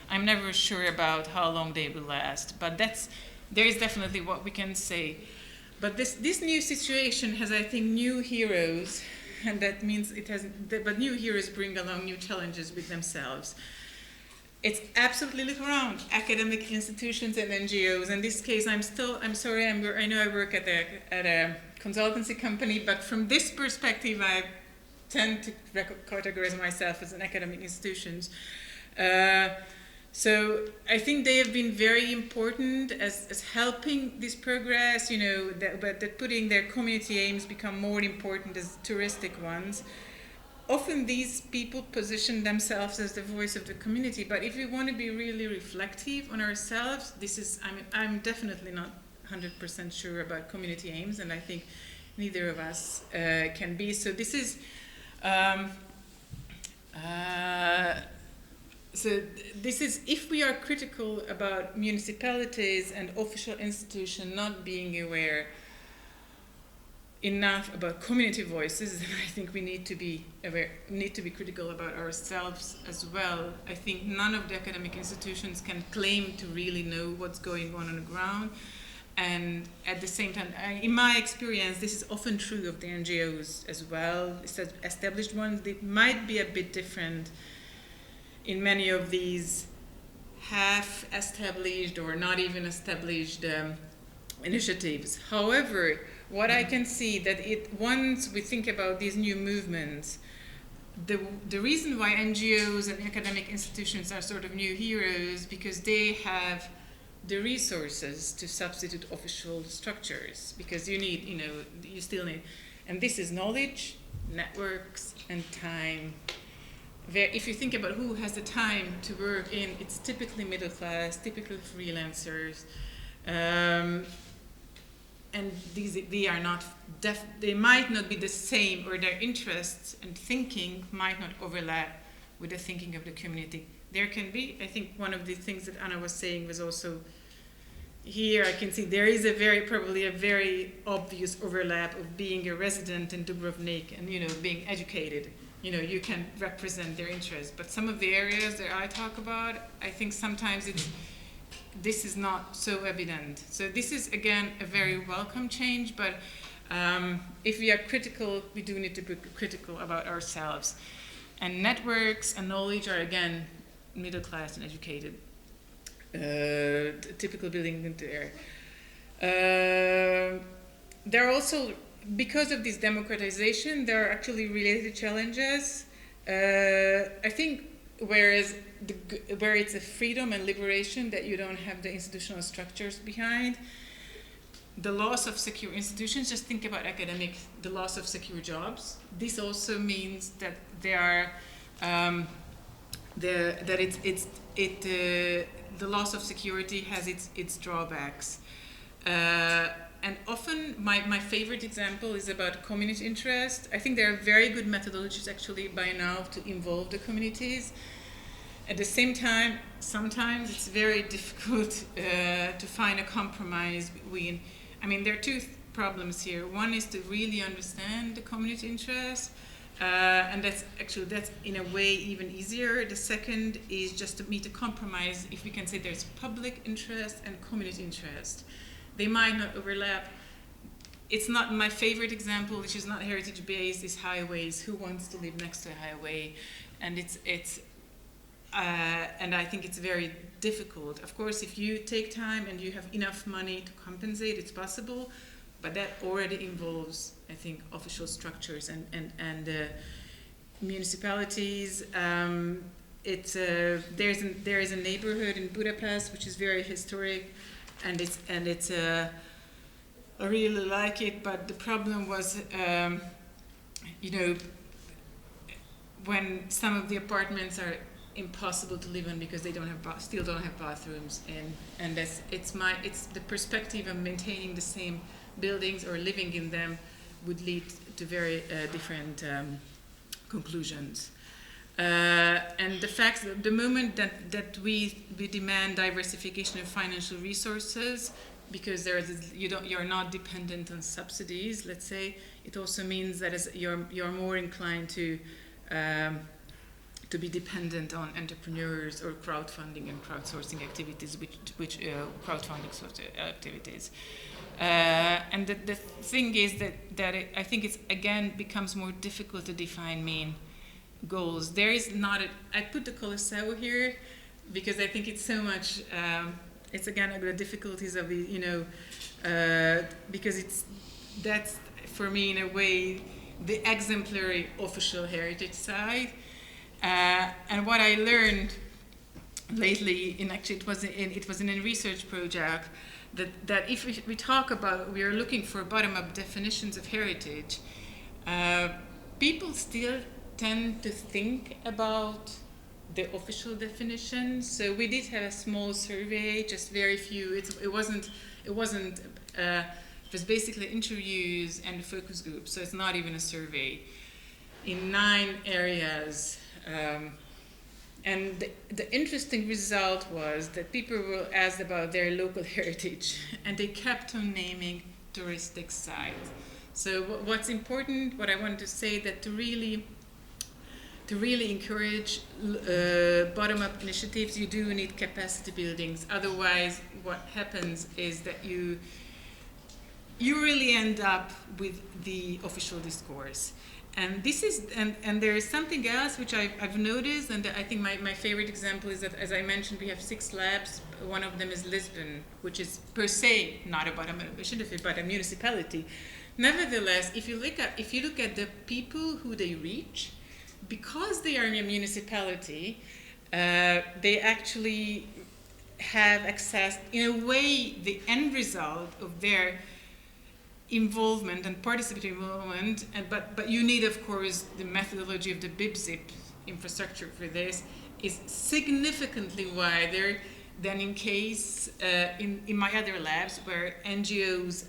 I'm never sure about how long they will last, but there is definitely what we can say. But this new situation has, I think, new heroes, and that means but new heroes bring along new challenges with themselves. It's absolutely look around, academic institutions and NGOs. In this case, I'm sorry, I know I work at a consultancy company, but from this perspective, I tend to categorize myself as an academic institutions. So I think they have been very important as helping this progress, you know, but that putting their community aims become more important as touristic ones. Often these people position themselves as the voice of the community, but if we want to be really reflective on ourselves, I'm definitely not 100% sure about community aims, and I think neither of us can be. So this is, if we are critical about municipalities and official institutions not being aware enough about community voices, then I think we need to be aware, need to be critical about ourselves as well. I think none of the academic institutions can claim to really know what's going on the ground. And at the same time, in my experience, this is often true of the NGOs as well. Established ones, they might be a bit different in many of these half-established or not even established initiatives. However, what I can see that once we think about these new movements, the reason why NGOs and academic institutions are sort of new heroes because they have the resources to substitute official structures, because you need, you still need, and this is knowledge, networks, and time. If you think about who has the time to work in, it's typically middle class, typically freelancers, and they are not, they might not be the same, or their interests and thinking might not overlap with the thinking of the community. There can be, I think one of the things that Anna was saying was also, here I can see there is probably a very obvious overlap of being a resident in Dubrovnik and being educated. You can represent their interests. But some of the areas that I talk about, I think sometimes this is not so evident. So this is again a very welcome change, but if we are critical, we do need to be critical about ourselves. And networks and knowledge are again middle class and educated. Typical building into there. There are also, because of this democratization, there are actually related challenges. I think where it's a freedom and liberation that you don't have the institutional structures behind, the loss of secure institutions, just think about the loss of secure jobs. This also means that there are, the loss of security has its drawbacks. And often, my favorite example is about community interest. I think there are very good methodologies actually by now to involve the communities. At the same time, sometimes it's very difficult to find a compromise between, there are two problems here. One is to really understand the community interest, and that's in a way even easier. The second is just to meet a compromise, if we can say there's public interest and community interest. They might not overlap. It's not my favorite example, which is not heritage-based, is highways. Who wants to live next to a highway? And and I think it's very difficult. Of course, if you take time and you have enough money to compensate, it's possible. But that already involves, I think, official structures and municipalities. There is a neighborhood in Budapest which is very historic, and I really like it. But the problem was, when some of the apartments are impossible to live in because they still don't have bathrooms, and it's the perspective of maintaining the same buildings or living in them would lead to very different conclusions. And the fact that the moment that we demand diversification of financial resources, because you're not dependent on subsidies, let's say, it also means that you're more inclined to be dependent on entrepreneurs or crowdfunding and crowdsourcing activities, which crowdfunding sort of activities. And the thing is that I think it's again becomes more difficult to define main goals. There is not I put the Colosseo here because I think it's so much. It's again the difficulties of because that's for me in a way the exemplary official heritage side. And what I learned lately, it was in a research project, that if we are looking for bottom-up definitions of heritage, people still tend to think about the official definition. So we did have a small survey, just very few. It was basically interviews and focus groups. So it's not even a survey in 9 areas. And the interesting result was that people were asked about their local heritage, and they kept on naming touristic sites. So what's important, what I wanted to say, that to really encourage bottom-up initiatives, you do need capacity buildings. Otherwise, what happens is that you really end up with the official discourse. And this is, and there is something else which I've noticed, and I think my favorite example is that, as I mentioned, we have 6 labs. One of them is Lisbon, which is per se not a bottom-up initiative, but a municipality. Nevertheless, if you look at the people who they reach, because they are in a municipality, they actually have access, in a way, the end result of their involvement and participative involvement, but you need, of course, the methodology of the BIBZIP infrastructure for this is significantly wider than in in my other labs where NGOs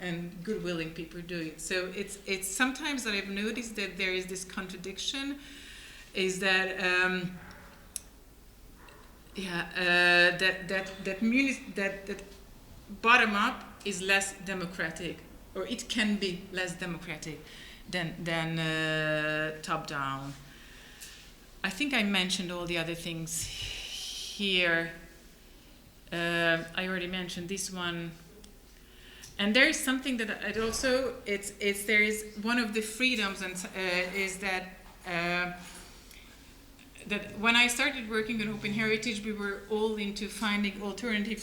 and good-willing people do it. So it's sometimes that I've noticed that there is this contradiction, is that that bottom up is less democratic, or it can be less democratic than top down. I think I mentioned all the other things here. I already mentioned this one. And there is something that I'd also, there is one of the freedoms, and is that that when I started working on open heritage, we were all into finding alternative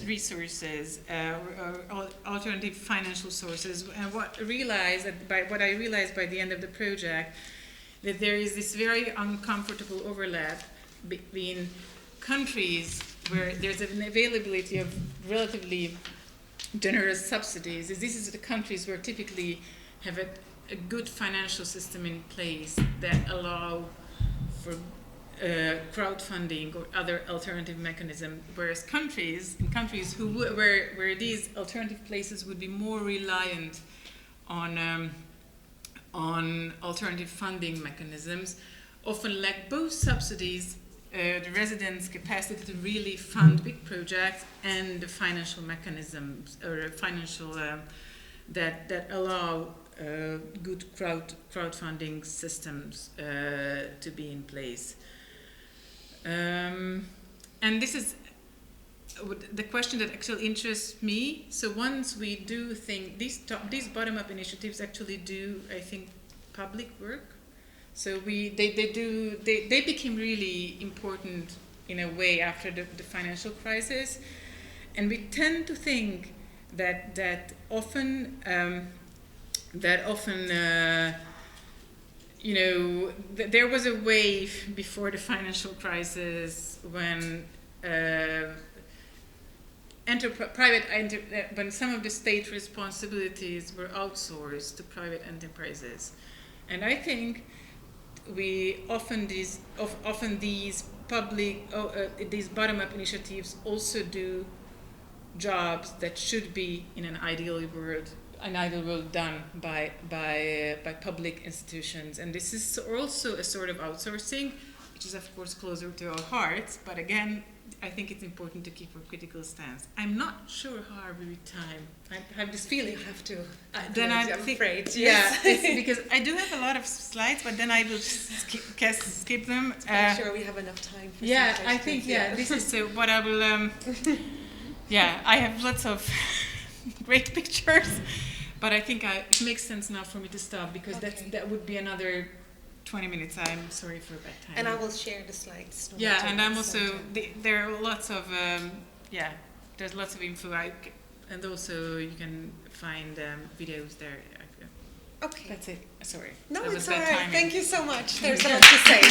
resources, or alternative financial sources. And what I realized by the end of the project, that there is this very uncomfortable overlap between countries where there's an availability of relatively generous subsidies. This is the countries where typically have a good financial system in place that allow for crowdfunding or other alternative mechanism, whereas in countries where these alternative places would be more reliant on alternative funding mechanisms, often lack both subsidies, the residents' capacity to really fund big projects, and the financial mechanisms or financial that allow good crowdfunding systems to be in place. And this is the question that actually interests me. So once we do think these bottom-up initiatives actually do, I think, public work. So they became really important in a way after the financial crisis, and we tend to think that often there was a wave before the financial crisis when when some of the state responsibilities were outsourced to private enterprises, and I think these bottom-up initiatives also do jobs that should be in an ideal world done by public institutions. And this is also a sort of outsourcing, which is of course closer to our hearts, but again, I think it's important to keep a critical stance. I'm not sure how I will with time. I have this feeling. You have to. Then I'm afraid. Yes. Yeah, it's because I do have a lot of slides, but then I will skip them. To make sure we have enough time for I think, this is what I will, I have lots of great pictures, but I think it makes sense now for me to stop, because that would be another 20 minutes. I'm sorry for bad time. And I will share the slides. And I'm also, there are lots of, there's lots of info, and also you can find videos there. Okay. That's it. Sorry. No, it's all right. Thank you so much. There's a lot to say.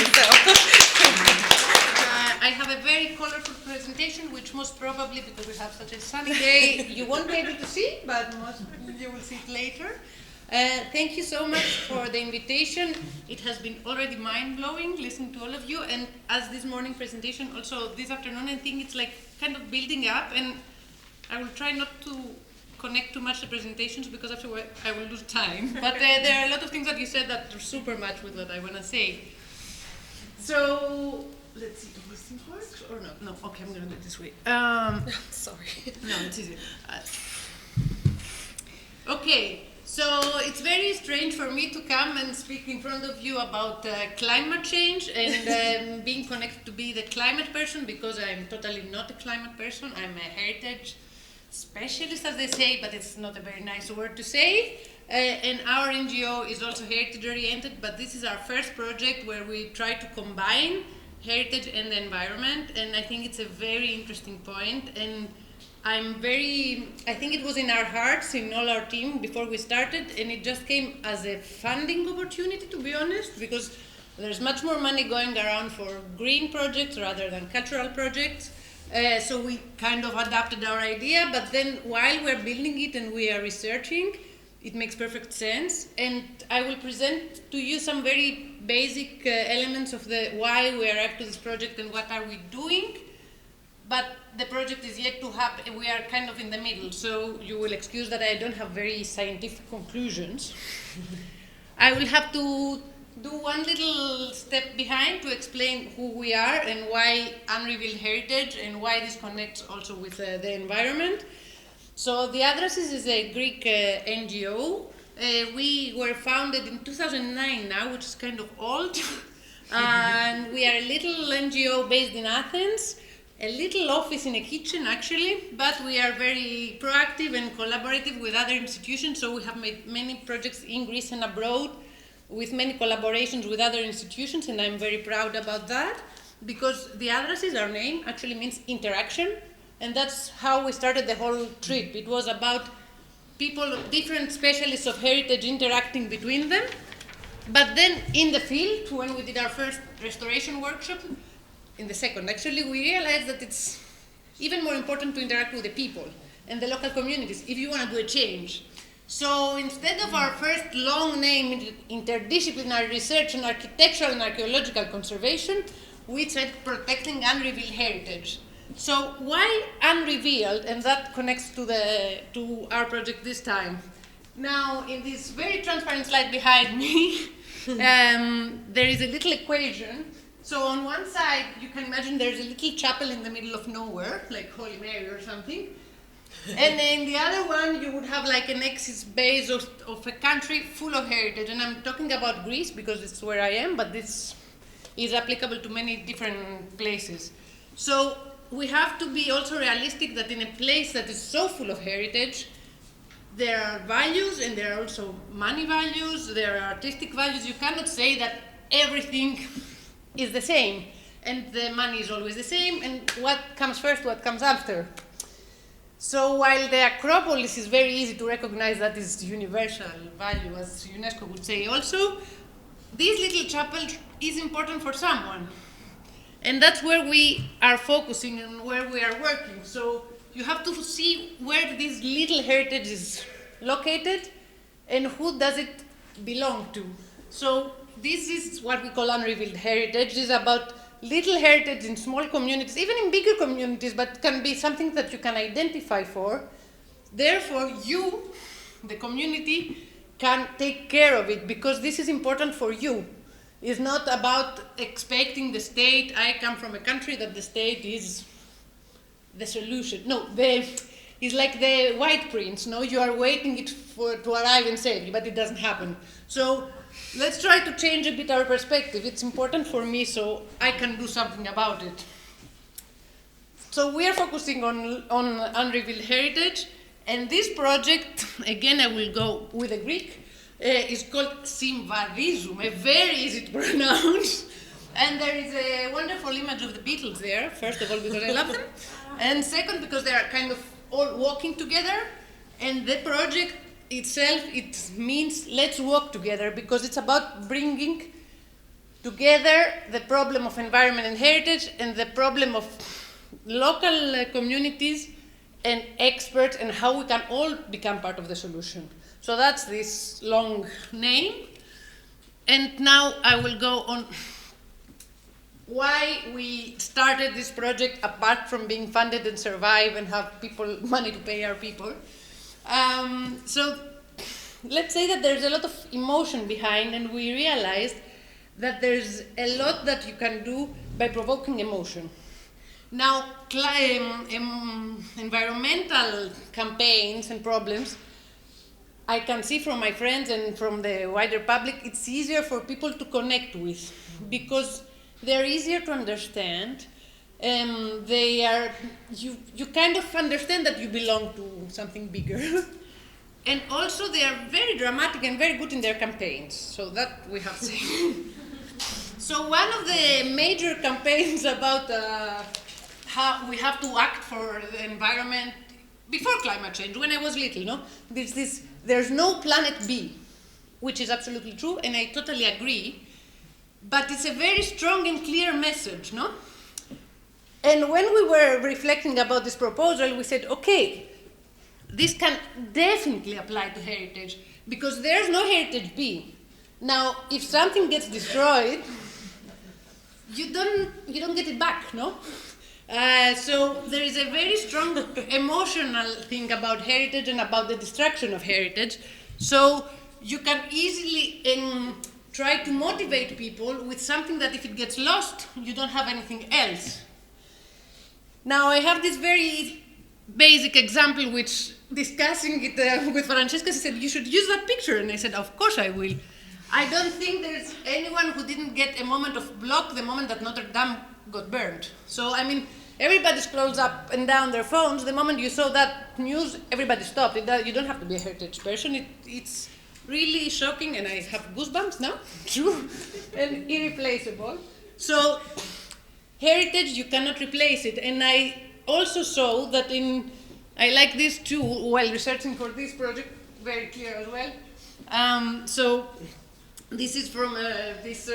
I have a very colorful presentation, which most probably, because we have such a sunny day, you won't be able to see, but most probably you will see it later. Thank you so much for the invitation. It has been already mind-blowing listening to all of you, and as this morning presentation, also this afternoon, I think it's like kind of building up, and I will try not to connect too much the presentations, because afterward I will lose time. But there are a lot of things that you said that are super much with what I want to say. So let's see, does this thing work or no? No, okay, I'm going to do it this way. Sorry. No, it's easy. Okay, So it's very strange for me to come and speak in front of you about climate change and being connected to be the climate person, because I'm totally not a climate person. I'm a heritage specialist, as they say, but it's not a very nice word to say. And our NGO is also heritage oriented, but this is our first project where we try to combine heritage and the environment, and I think it's a very interesting point. And I think it was in our hearts, in all our team, before we started, and it just came as a funding opportunity, to be honest, because there's much more money going around for green projects rather than cultural projects. So we kind of adapted our idea, but then while we're building it and we are researching, it makes perfect sense. And I will present to you some very basic elements of the why we are up to this project and what are we doing. But the project is yet to happen. We are kind of in the middle, so you will excuse that I don't have very scientific conclusions. I will have to do one little step behind to explain who we are and why unrevealed heritage and why this connects also with the environment. So the Adrasis is a Greek NGO. We were founded in 2009 now, which is kind of old. And we are a little NGO based in Athens. A little office in a kitchen, actually, but we are very proactive and collaborative with other institutions, so we have made many projects in Greece and abroad with many collaborations with other institutions, and I'm very proud about that, because the Adrasis, our name, actually means interaction, and that's how we started the whole trip. It was about people, different specialists of heritage interacting between them, but then in the field, when we did our first restoration workshop, in the second, actually, we realized that it's even more important to interact with the people and the local communities if you want to do a change. So instead of our first long name, interdisciplinary research and architectural and archaeological conservation, we said protecting unrevealed heritage. So why unrevealed? And that connects to our project this time. Now, in this very transparent slide behind me, there is a little equation. So on one side, you can imagine there's a little chapel in the middle of nowhere, like Holy Mary or something. And in the other one, you would have like an axis base of a country full of heritage. And I'm talking about Greece because it's where I am, but this is applicable to many different places. So we have to be also realistic that in a place that is so full of heritage, there are values and there are also money values, there are artistic values. You cannot say that everything is the same, and the money is always the same, and what comes first, what comes after. So while the Acropolis is very easy to recognize that is universal value, as UNESCO would say also, this little chapel is important for someone. And that's where we are focusing and where we are working. So you have to see where this little heritage is located and who does it belong to. So this is what we call unrevealed heritage. This is about little heritage in small communities, even in bigger communities, but can be something that you can identify for. Therefore, you, the community, can take care of it because this is important for you. It's not about expecting the state. I come from a country that the state is the solution. No, it's like the white prince. No, you are waiting it to arrive and save you, but it doesn't happen. So let's try to change a bit our perspective. It's important for me, so I can do something about it. So we are focusing on unrevealed heritage, and this project, again, I will go with the Greek, is called Simvadizum, very easy to pronounce. And there is a wonderful image of the Beatles there, first of all, because I love them, and second, because they are kind of all walking together, and the project itself, it means let's walk together, because it's about bringing together the problem of environment and heritage and the problem of local communities and experts and how we can all become part of the solution. So that's this long name. And now I will go on why we started this project apart from being funded and survive and have people money to pay our people. So let's say that there's a lot of emotion behind, and we realized that there's a lot that you can do by provoking emotion. Now, environmental campaigns and problems I can see from my friends and from the wider public, it's easier for people to connect with because they're easier to understand. You kind of understand that you belong to something bigger. And also they are very dramatic and very good in their campaigns. So that we have seen. So one of the major campaigns about how we have to act for the environment before climate change, when I was little, no? There's no planet B, which is absolutely true, and I totally agree. But it's a very strong and clear message, no? And when we were reflecting about this proposal, we said, okay, this can definitely apply to heritage because there's no heritage B. Now, if something gets destroyed, you don't get it back, no? So there is a very strong emotional thing about heritage and about the destruction of heritage. So you can easily try to motivate people with something that if it gets lost, you don't have anything else. Now I have this very basic example which discussing it with Francesca, she said, you should use that picture. And I said, of course I will. I don't think there's anyone who didn't get a moment of block the moment that Notre Dame got burned. So, I mean, everybody scrolls up and down their phones. The moment you saw that news, everybody stopped. You don't have to be a heritage person. It's really shocking, and I have goosebumps now, true, and irreplaceable. So, heritage, you cannot replace it. And I also saw that I like this too, while researching for this project, very clear as well. So, this is from this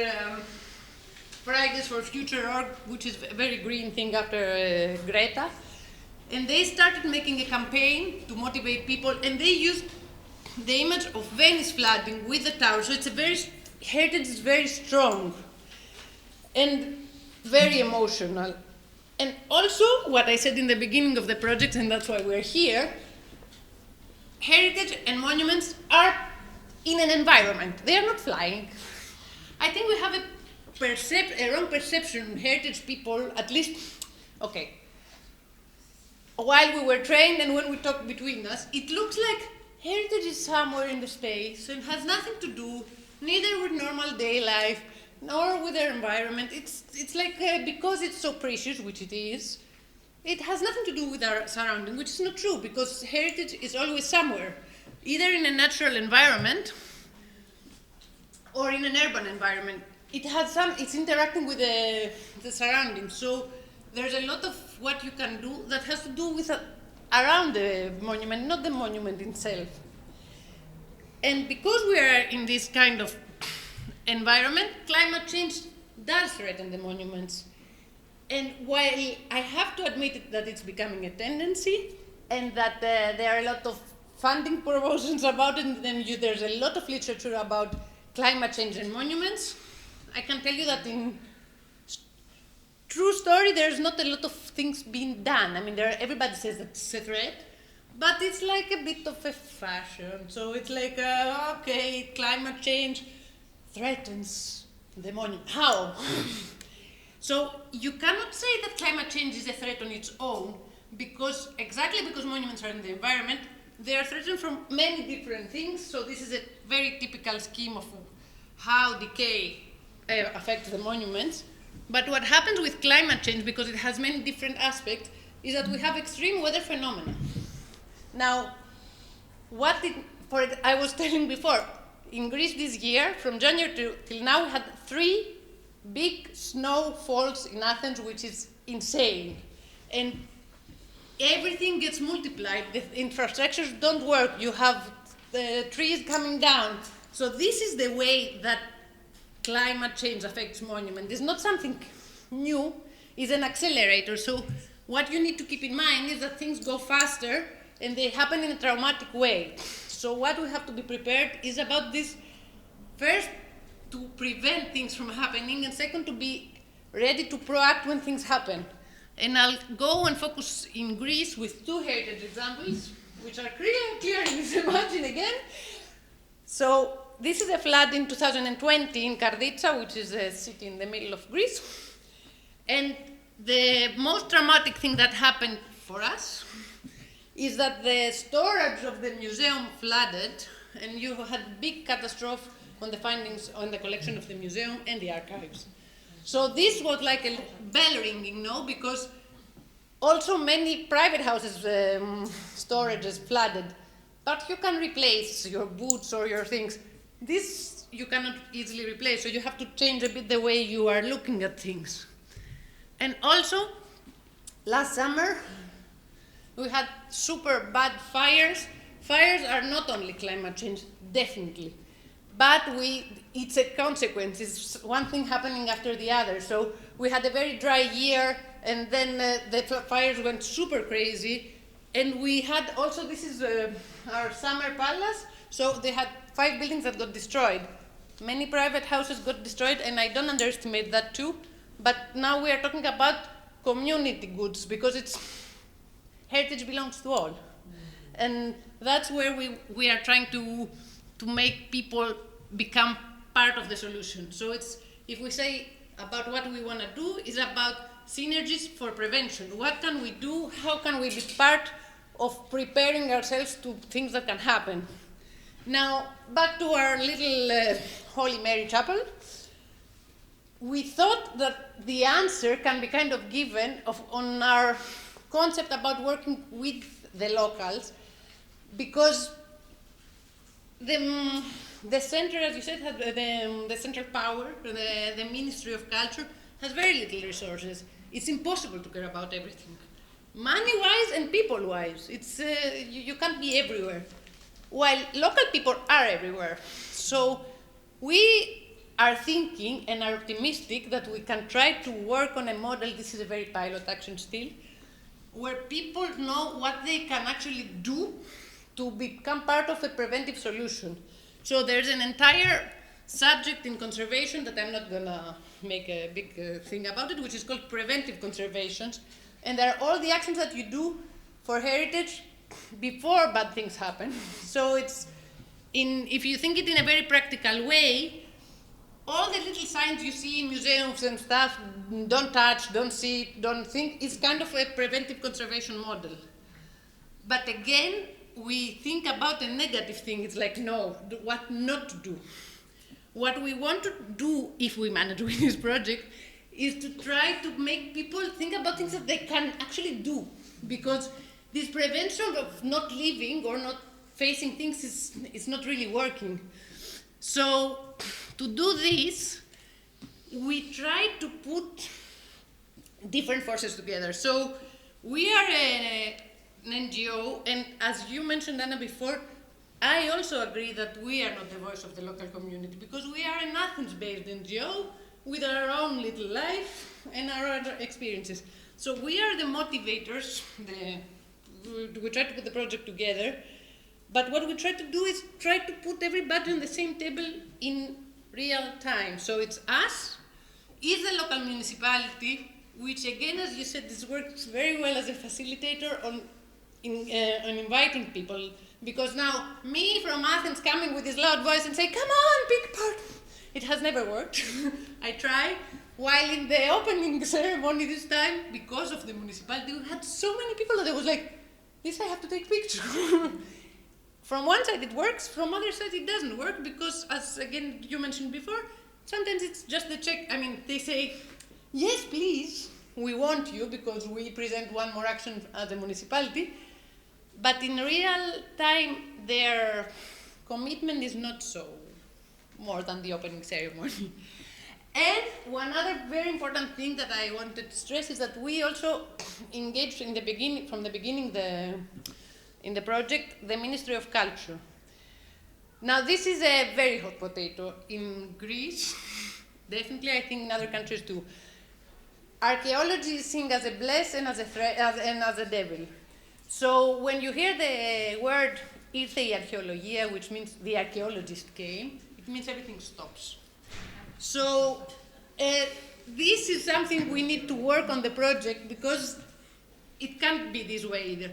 Fridays for Future org, which is a very green thing after Greta. And they started making a campaign to motivate people, and they used the image of Venice flooding with the tower. So heritage is very strong and very emotional. And also, what I said in the beginning of the project, and that's why we're here, heritage and monuments are in an environment. They are not flying. I think we have a wrong perception, heritage people, at least, okay. While we were trained and when we talked between us, it looks like heritage is somewhere in the space and has nothing to do, neither with normal day life, nor with their environment. It's like, because it's so precious, which it is, it has nothing to do with our surrounding, which is not true, because heritage is always somewhere, either in a natural environment or in an urban environment. It's interacting with the surroundings. So there's a lot of what you can do that has to do with around the monument, not the monument itself. And because we are in this kind of environment, climate change does threaten the monuments. And while I have to admit that it's becoming a tendency, and that there are a lot of funding proposals about it, and then there's a lot of literature about climate change and monuments, I can tell you that in true story, there's not a lot of things being done. I mean, everybody says that it's a threat, but it's like a bit of a fashion. So it's like, okay, climate change threatens the monument. How? So you cannot say that climate change is a threat on its own, because monuments are in the environment, they are threatened from many different things. So this is a very typical scheme of how decay affects the monuments. But what happens with climate change, because it has many different aspects, is that we have extreme weather phenomena. Now, I was telling before, in Greece this year, from January till now, we had 3 big snowfalls in Athens, which is insane. And everything gets multiplied. The infrastructures don't work. You have the trees coming down. So this is the way that climate change affects monuments. It's not something new, it's an accelerator. So what you need to keep in mind is that things go faster and they happen in a traumatic way. So what we have to be prepared is about this, first, to prevent things from happening, and second, to be ready to proact when things happen. And I'll go and focus in Greece with 2 heritage examples, which are clear in this imagine again. So this is a flood in 2020 in Karditsa, which is a city in the middle of Greece. And the most dramatic thing that happened for us is that the storage of the museum flooded and you had big catastrophe on the findings on the collection of the museum and the archives. So this was like a bell ringing, no? Because also many private houses, storages flooded, but you can replace your boots or your things. This you cannot easily replace, so you have to change a bit the way you are looking at things. And also, last summer, we had super bad fires. Fires are not only climate change, definitely, but it's a consequence. It's one thing happening after the other. So we had a very dry year, and then the fires went super crazy. And we had also, this is our summer palace, so they had 5 buildings that got destroyed. Many private houses got destroyed, and I don't underestimate that too. But now we are talking about community goods, because heritage belongs to all. And that's where we are trying to make people become part of the solution. So if we say about what we want to do, is about synergies for prevention. What can we do? How can we be part of preparing ourselves to things that can happen? Now, back to our little Holy Mary Chapel. We thought that the answer can be kind of given on our concept about working with the locals, because the center, as you said, the central power, the Ministry of Culture, has very little resources. It's impossible to care about everything. Money-wise and people-wise, you can't be everywhere. While local people are everywhere. So we are thinking and are optimistic that we can try to work on a model, this is a very pilot action still, where people know what they can actually do to become part of a preventive solution. So there's an entire subject in conservation that I'm not gonna make a big thing about it, which is called preventive conservation. And there are all the actions that you do for heritage before bad things happen. So if you think it in a very practical way, all the little signs you see in museums and stuff, don't touch, don't see, don't think, is kind of a preventive conservation model. But again, we think about a negative thing. It's like, no, what not to do. What we want to do, if we manage with this project, is to try to make people think about things that they can actually do. Because this prevention of not living or not facing things is not really working. So to do this, we try to put different forces together. So we are an NGO, and as you mentioned, Anna, before, I also agree that we are not the voice of the local community, because we are an Athens-based NGO with our own little life and our other experiences. So we are the motivators, we try to put the project together, but what we try to do is try to put everybody on the same table in real time. So it's us, is the local municipality, which again, as you said, this works very well as a facilitator on inviting people. Because now, me from Athens coming with this loud voice and say, come on, big part, it has never worked. I try. While in the opening ceremony this time, because of the municipality, we had so many people that it was like, this I have to take pictures. From one side it works, from other side it doesn't work, because as again you mentioned before, sometimes it's just the check. I mean, they say, yes, please, we want you because we present one more action as a municipality, but in real time their commitment is not so more than the opening ceremony. And one other very important thing that I wanted to stress is that we also engaged in the beginning, from the beginning in the project, the Ministry of Culture. Now this is a very hot potato in Greece, definitely I think in other countries too. Archaeology is seen as a bless and as a threat and as a devil. So when you hear the word ήρθε η αρχαιολογία, which means the archaeologist came, it means everything stops. So this is something we need to work on the project, because it can't be this way either.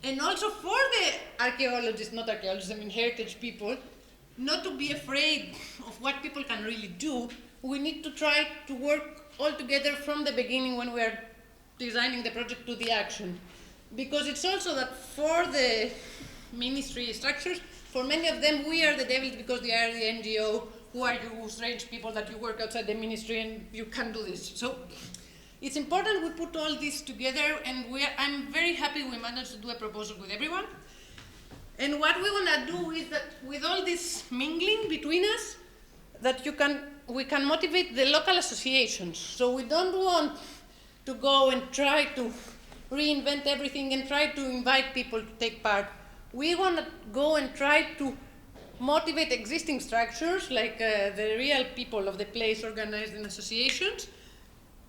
And also for the archaeologists, not archaeologists, I mean heritage people, not to be afraid of what people can really do, we need to try to work all together from the beginning when we are designing the project to the action. Because it's also that for the ministry structures, For many of them, we are the devils because they are the NGO. Who are you strange people that you work outside the ministry and you can't do this? So it's important we put all this together, and I'm very happy we managed to do a proposal with everyone. And what we want to do is that with all this mingling between us, that we can motivate the local associations. So we don't want to go and try to reinvent everything and try to invite people to take part. We want to go and try to motivate existing structures, like the real people of the place organized in associations,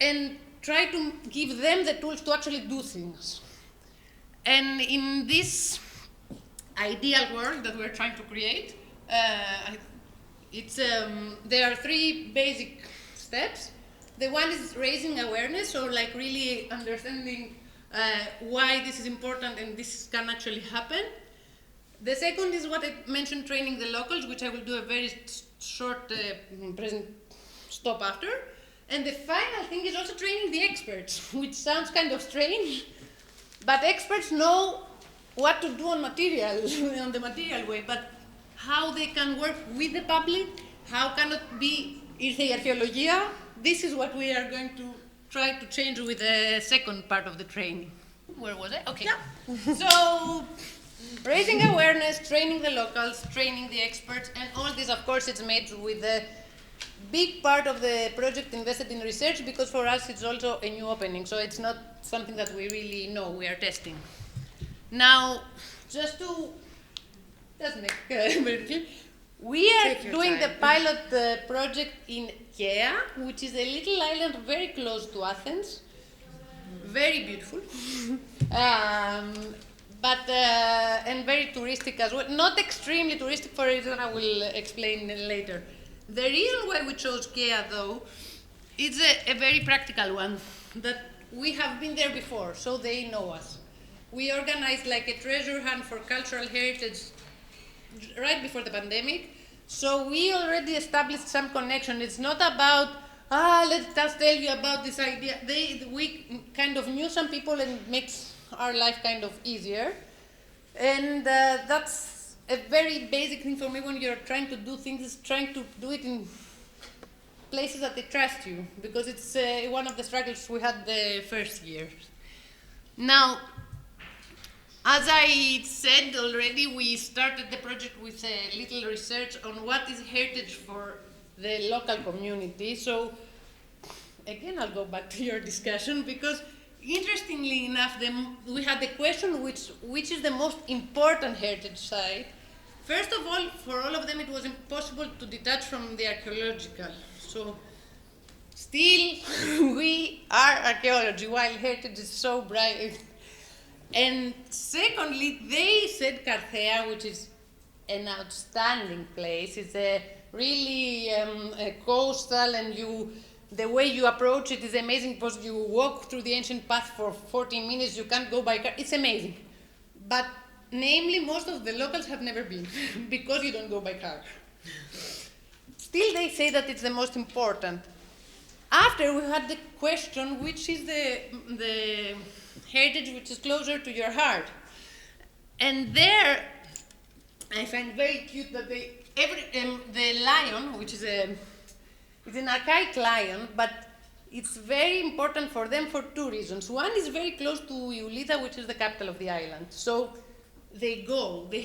and try to give them the tools to actually do things. And in this ideal world that we're trying to create, there are 3 basic steps. The one is raising awareness, or like really understanding why this is important and this can actually happen. The second is what I mentioned, training the locals, which I will do a very short present stop after. And the final thing is also training the experts, which sounds kind of strange, but experts know what to do on material, on the material way, but how they can work with the public, how can it be, is the archaeologia? This is what we are going to try to change with the second part of the training. Where was I? Okay. Yeah. So, raising awareness, training the locals, training the experts, and all this, of course, it's made with a big part of the project invested in research, because for us it's also a new opening, so it's not something that we really know, we are testing. Now, just make very clear, we are doing the pilot project in Kea, which is a little island very close to Athens, very beautiful, but and very touristic as well. Not extremely touristic for a reason I will explain later. The reason why we chose Kea, though, is a very practical one, that we have been there before, so they know us. We organized like a treasure hunt for cultural heritage right before the pandemic, so we already established some connection. It's not about, let's just tell you about this idea. We kind of knew some people, and it makes our life kind of easier. And that's a very basic thing for me when you're trying to do things, is trying to do it in places that they trust you, because it's one of the struggles we had the first year. Now, as I said already, we started the project with a little research on what is heritage for the local community. So, again, I'll go back to your discussion, because interestingly enough, we had the question which is the most important heritage site. First of all, for all of them, it was impossible to detach from the archaeological. So, still, we are archaeology, while heritage is so bright. And secondly, they said Carthea, which is an outstanding place. It's a really a coastal, and the way you approach it is amazing, because you walk through the ancient path for 14 minutes, you can't go by car. It's amazing. But namely, most of the locals have never been, because you don't go by car. Still, they say that it's the most important. After, we had the question, which is the heritage which is closer to your heart. And there, I find very cute that the lion, which is it's an archaic lion, but it's very important for them for 2 reasons. One is very close to Iulita, which is the capital of the island. So they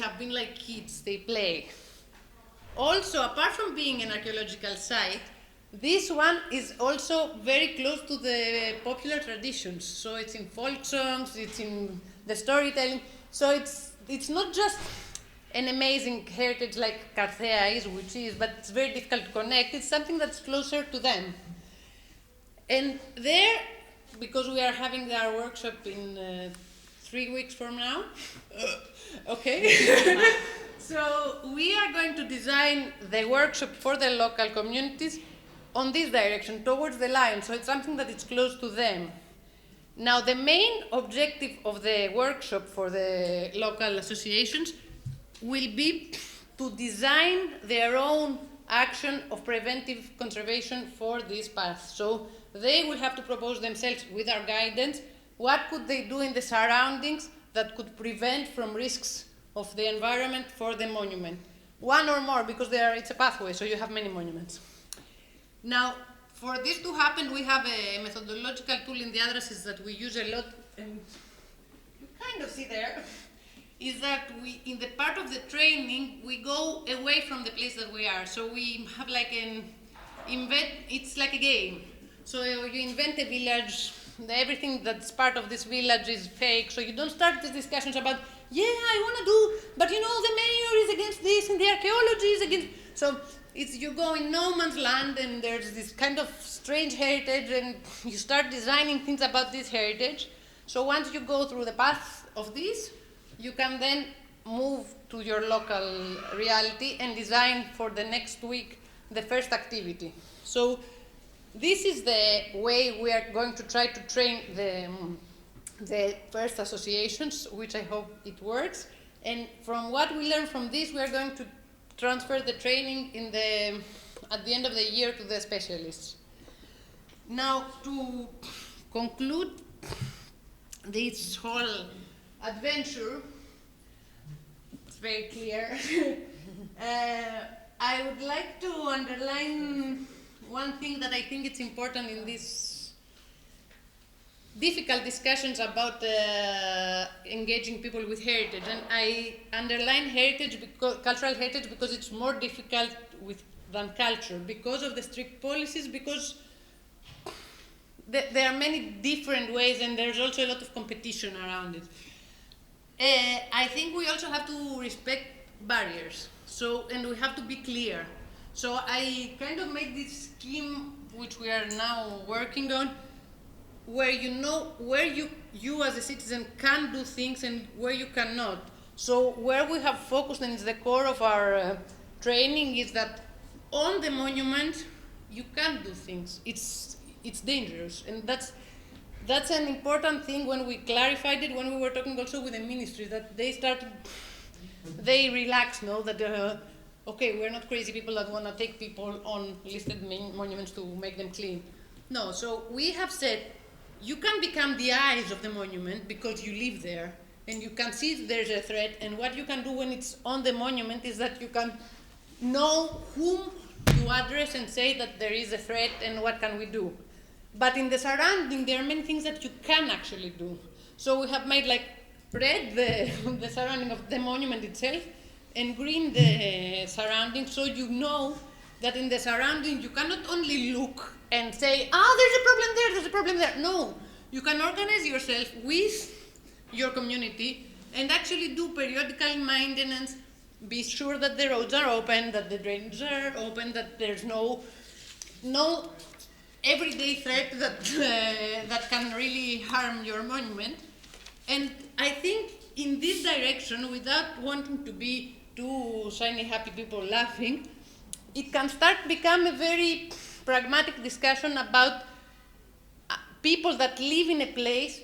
have been like kids, they play. Also, apart from being an archaeological site, this one is also very close to the popular traditions. So it's in folk songs, it's in the storytelling. So it's not just an amazing heritage like Carthea is, which is, but it's very difficult to connect. It's something that's closer to them. And there, because we are having our workshop in 3 weeks from now, okay. So we are going to design the workshop for the local communities on this direction, towards the lion, so it's something that is close to them. Now, the main objective of the workshop for the local associations will be to design their own action of preventive conservation for this path. So they will have to propose themselves, with our guidance, what could they do in the surroundings that could prevent from risks of the environment for the monument. One or more, because it's a pathway, so you have many monuments. Now, for this to happen, we have a methodological tool in the addresses that we use a lot, and you kind of see there, is that we, in the part of the training, we go away from the place that we are. So we have like it's like a game. So you invent a village, everything that's part of this village is fake, so you don't start these discussions about, yeah, I want to do, but you know, the mayor is against this, and the archaeology is against, so you go in no man's land, and there's this kind of strange heritage, and you start designing things about this heritage. So once you go through the path of this, you can then move to your local reality and design for the next week the first activity. So this is the way we are going to try to train the first associations, which I hope it works. And from what we learn from this, we are going to transfer the training at the end of the year to the specialists. Now, to conclude this whole adventure, it's very clear. I would like to underline one thing that I think it's important in these difficult discussions about engaging people with heritage. And I underline heritage, cultural heritage, because it's more difficult than culture, because of the strict policies, because there are many different ways, and there's also a lot of competition around it. I think we also have to respect barriers, and we have to be clear. So I kind of made this scheme, which we are now working on, where you know where you as a citizen can do things and where you cannot. So where we have focused, and it's the core of our training, is that on the monument you can't do things. It's dangerous, and that's an important thing. When we clarified it, when we were talking also with the ministry, that they relaxed, that okay, we're not crazy people that want to take people on listed monuments to make them clean. No, so we have said you can become the eyes of the monument because you live there, and you can see if there's a threat, and what you can do when it's on the monument is that you can know whom to address and say that there is a threat and what can we do. But in the surrounding, there are many things that you can actually do. So we have made red the surrounding of the monument itself, and green the surrounding, so you know that in the surrounding you cannot only look and say, there's a problem there. No, you can organize yourself with your community and actually do periodical maintenance, be sure that the roads are open, that the drains are open, that there's no everyday threat that can really harm your monument. And I think in this direction, without wanting to be two shiny, happy people laughing, it can become a very pragmatic discussion about people that live in a place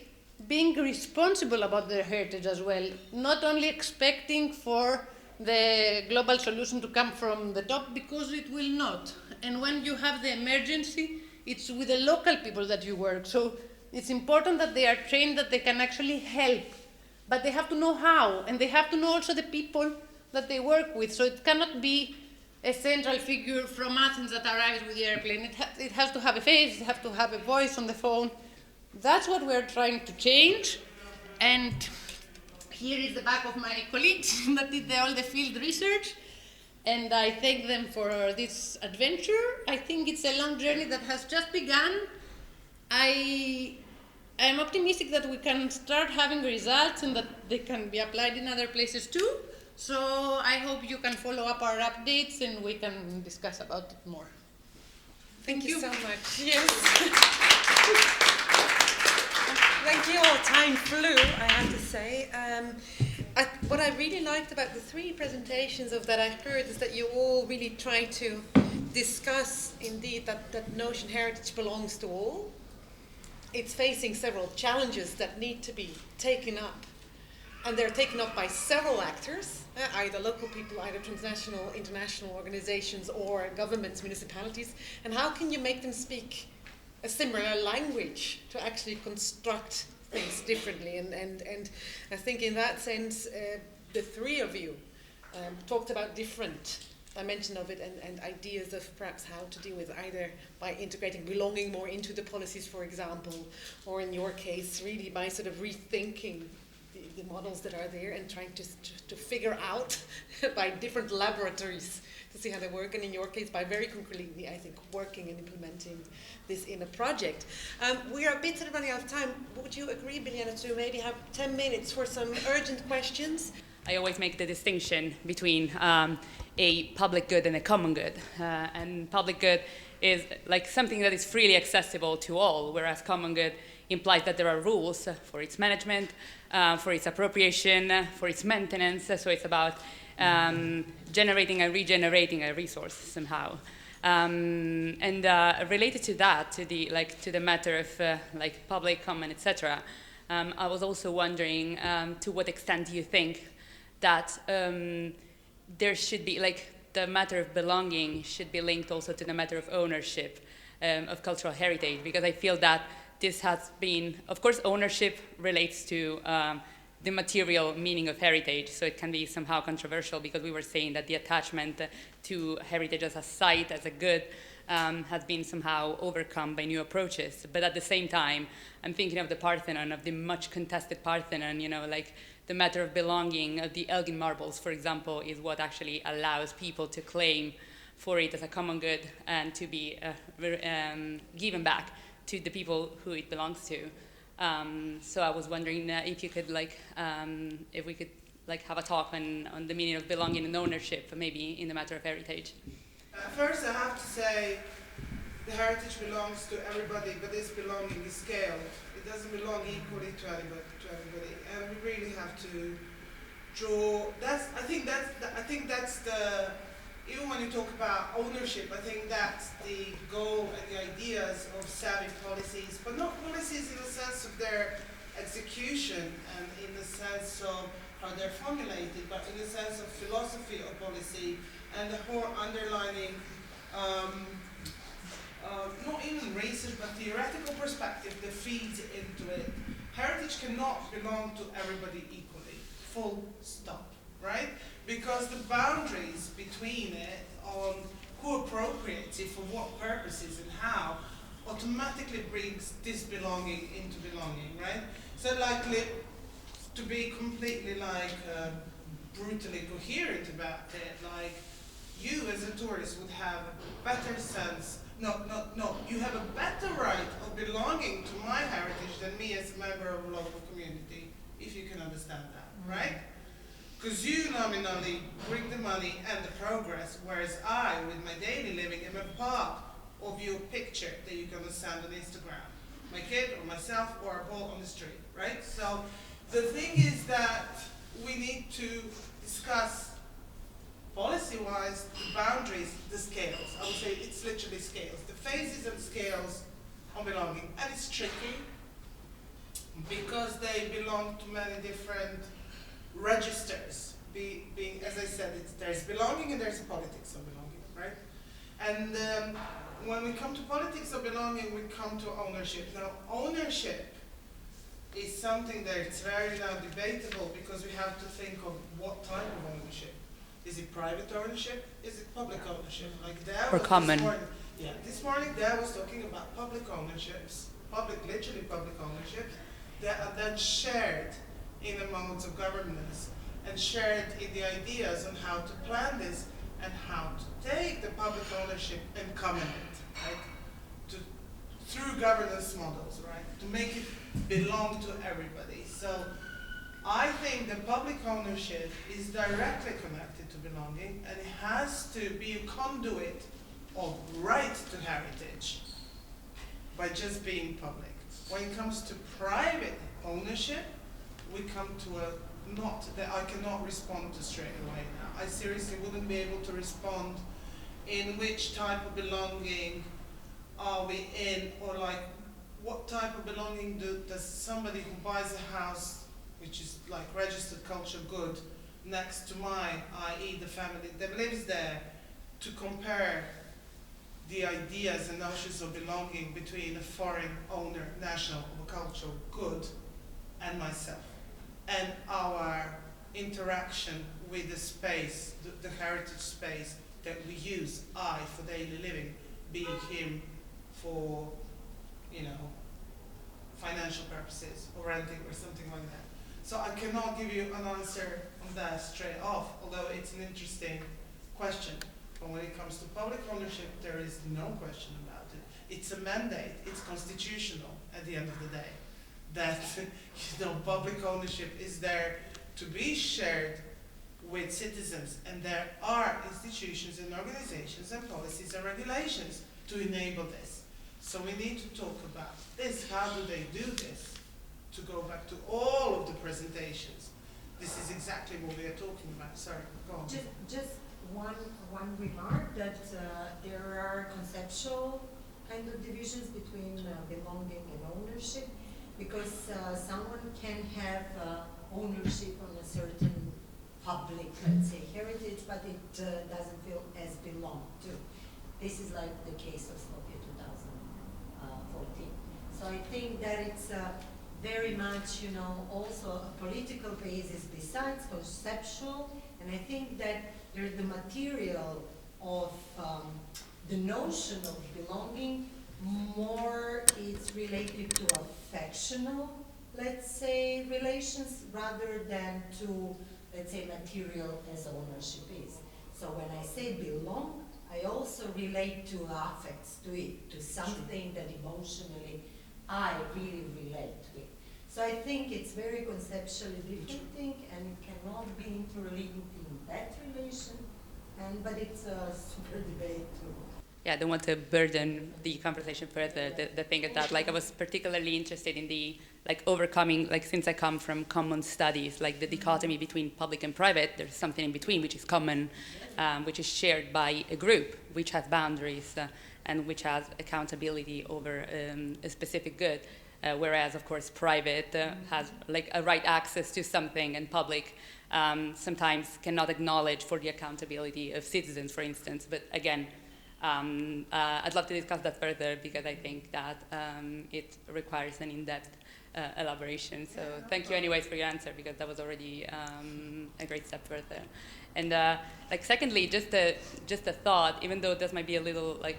being responsible about their heritage as well, not only expecting for the global solution to come from the top, because it will not. And when you have the emergency, it's with the local people that you work. So it's important that they are trained, that they can actually help, but they have to know how, and they have to know also the people that they work with. So it cannot be a central figure from Athens that arrives with the airplane. It has to have a face, it has to have a voice on the phone. That's what we're trying to change. And here is the back of my colleagues that did all the field research. And I thank them for this adventure. I think it's a long journey that has just begun. I'm optimistic that we can start having results and that they can be applied in other places too. So I hope you can follow up our updates and we can discuss about it more. Thank you so much. Yes. Thank you all. Time flew, I have to say. What I really liked about the three presentations that I heard is that you all really try to discuss indeed that notion heritage belongs to all. It's facing several challenges that need to be taken up. And they're taken up by several actors, either local people, either transnational, international organizations, or governments, municipalities. And how can you make them speak a similar language to actually construct things differently? And I think in that sense, the three of you talked about different dimension of it and ideas of perhaps how to deal with it, either by integrating belonging more into the policies, for example, or in your case, really by sort of rethinking the models that are there and trying to figure out by different laboratories to see how they work, and in your case, by very concretely, I think, working and implementing this in a project. We are a bit sort of running out of time. Would you agree, Biljana, to maybe have 10 minutes for some urgent questions? I always make the distinction between a public good and a common good. And public good is like something that is freely accessible to all, whereas common good implies that there are rules for its management, for its appropriation, for its maintenance. So it's about generating and regenerating a resource somehow. And related to that, to the matter of like public, common, etc. I was also wondering to what extent do you think that there should be, like, the matter of belonging should be linked also to the matter of ownership of cultural heritage, because I feel that this has been, of course, ownership relates to the material meaning of heritage, so it can be somehow controversial because we were saying that the attachment to heritage as a site, as a good, has been somehow overcome by new approaches. But at the same time, I'm thinking of the Parthenon, of the much contested Parthenon, you know, like the matter of belonging, of the Elgin marbles, for example, is what actually allows people to claim for it as a common good and to be given back to the people who it belongs to. So I was wondering if you could, like, if we could, like, have a talk on the meaning of belonging and ownership, maybe in the matter of heritage. First, I have to say the heritage belongs to everybody, but this belonging is scaled. It doesn't belong equally to everybody, and we really have to draw. I think that's the. Even when you talk about ownership, I think that's the goal and the ideas of savvy policies, but not policies in the sense of their execution and in the sense of how they're formulated, but in the sense of philosophy of policy and the whole underlining, not even research, but theoretical perspective that feeds into it. Heritage cannot belong to everybody equally, full stop, right? Because the boundaries between it on who appropriates it for what purposes and how automatically brings disbelonging into belonging, right? So likely to be completely like brutally coherent about it, like you as a tourist would have a better sense, you have a better right of belonging to my heritage than me as a member of a local community, if you can understand that, right? Because you nominally bring the money and the progress, whereas I, with my daily living, am a part of your picture that you're going to send on Instagram. My kid or myself or a ball on the street, right? So the thing is that we need to discuss policy-wise the boundaries, the scales. I would say it's literally scales. The phases and scales on belonging. And it's tricky because they belong to many different registers, being, as I said, there's belonging and there's politics of belonging, right? And when we come to politics of belonging, we come to ownership. Now, ownership is something that's very now debatable because we have to think of what type of ownership. Is it private ownership? Is it public ownership? Like that. Or common. This morning Dad was talking about public ownerships, literally public ownerships, that are then shared in the modes of governance and shared in the ideas on how to plan this and how to take the public ownership and common it, right? Through governance models, right? To make it belong to everybody. So I think the public ownership is directly connected to belonging, and it has to be a conduit of right to heritage by just being public. When it comes to private ownership, we come to a not that I cannot respond to straight away now. I seriously wouldn't be able to respond in which type of belonging are we in, or like what type of belonging does somebody who buys a house, which is like registered cultural good, next to mine, i.e. the family that lives there, to compare the ideas and notions of belonging between a foreign owner, national, of a cultural good, and myself, and our interaction with the space, the heritage space that we use, I for daily living, be him for, you know, financial purposes or renting or something like that. So I cannot give you an answer on that straight off, although it's an interesting question. But when it comes to public ownership, there is no question about it. It's a mandate, it's constitutional at the end of the day, that you know, public ownership is there to be shared with citizens, and there are institutions and organizations and policies and regulations to enable this. So we need to talk about this. How do they do this? To go back to all of the presentations, this is exactly what we are talking about. Sorry, go on. Just one remark that there are conceptual kind of divisions between belonging and ownership, because someone can have ownership on a certain public, let's say, heritage, but it doesn't feel as belonged to. This is like the case of Skopje 2014. So I think that it's very much, you know, also a political basis besides conceptual, and I think that there's the material of the notion of belonging more is related to affectional, let's say, relations rather than to, let's say, material as ownership is. So when I say belong, I also relate to affects to it, to something that emotionally I really relate with. So I think it's very conceptually different thing, and it cannot be interlinked in that relation, but it's a super debate too. Yeah, I don't want to burden the conversation further. The thing is that, like, I was particularly interested in the, like, overcoming, like, since I come from common studies, like the dichotomy between public and private, there's something in between which is common, which is shared by a group, which has boundaries and which has accountability over a specific good. Whereas, of course, private has, like, a right access to something, and public sometimes cannot acknowledge for the accountability of citizens, for instance. But again, I'd love to discuss that further, because I think that it requires an in-depth elaboration. So thank you anyways for your answer, because that was already a great step further. And like, secondly, just a thought, even though this might be a little, like,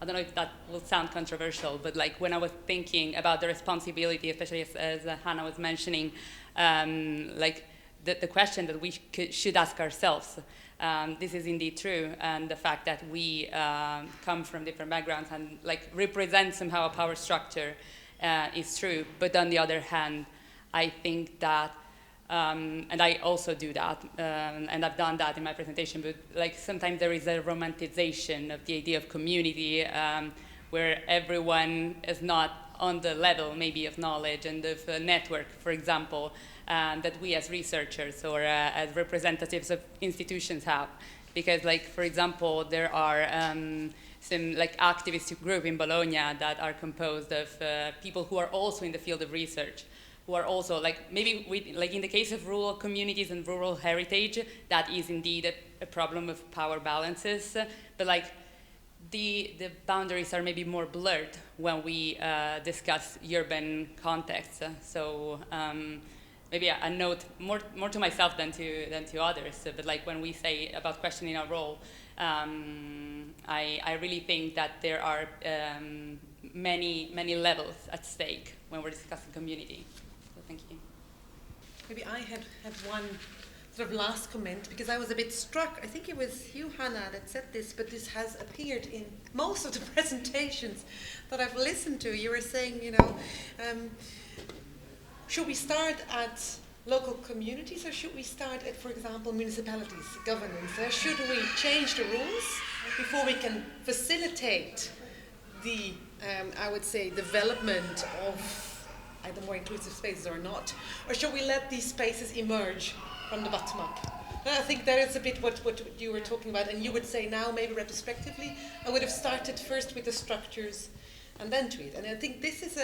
I don't know if that will sound controversial, but like, when I was thinking about the responsibility, especially as Hanna was mentioning, like the question that we should ask ourselves, this is indeed true, and the fact that we come from different backgrounds and, like, represent somehow a power structure is true. But on the other hand, I think that, and I also do that, and I've done that in my presentation, but, like, sometimes there is a romanticization of the idea of community, where everyone is not on the level maybe of knowledge and of a network, for example, that we as researchers or as representatives of institutions have. Because, like, for example, there are some, like, activist group in Bologna that are composed of people who are also in the field of research, who are also, like, maybe like in the case of rural communities and rural heritage, that is indeed a problem of power balances, but, like, the boundaries are maybe more blurred when we discuss urban contexts. So maybe a note more to myself than to others. But, like, when we say about questioning our role, I really think that there are many levels at stake when we're discussing community. So thank you. Maybe I had one sort of last comment, because I was a bit struck. I think it was you, Hanna, that said this, but this has appeared in most of the presentations that I've listened to. You were saying, you know, should we start at local communities, or should we start at, for example, municipalities, governance? Should we change the rules before we can facilitate the, I would say, development of either more inclusive spaces or not? Or should we let these spaces emerge from the bottom up? I think that is a bit what you were talking about, and you would say now, maybe retrospectively, I would have started first with the structures and then to it. And I think this is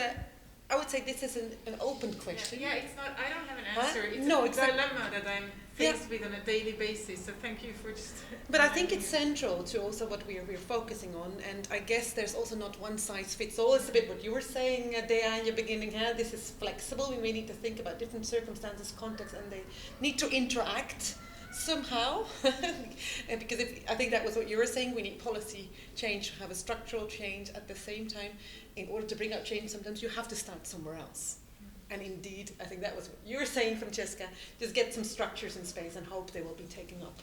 I would say this is an open question. Yeah, it's not. I don't have an Huh? answer. It's No, a exactly. dilemma that I'm faced with on a daily basis. So thank you for just. But I think it's central to also what we're focusing on, and I guess there's also not one size fits all. It's a bit what you were saying, Dea, in your beginning. This is flexible. We may need to think about different circumstances, contexts, and they need to interact somehow. Because I think that was what you were saying. We need policy change, have a structural change at the same time. In order to bring out change, sometimes you have to start somewhere else. And indeed, I think that was what you were saying, Francesca, just get some structures in space and hope they will be taken up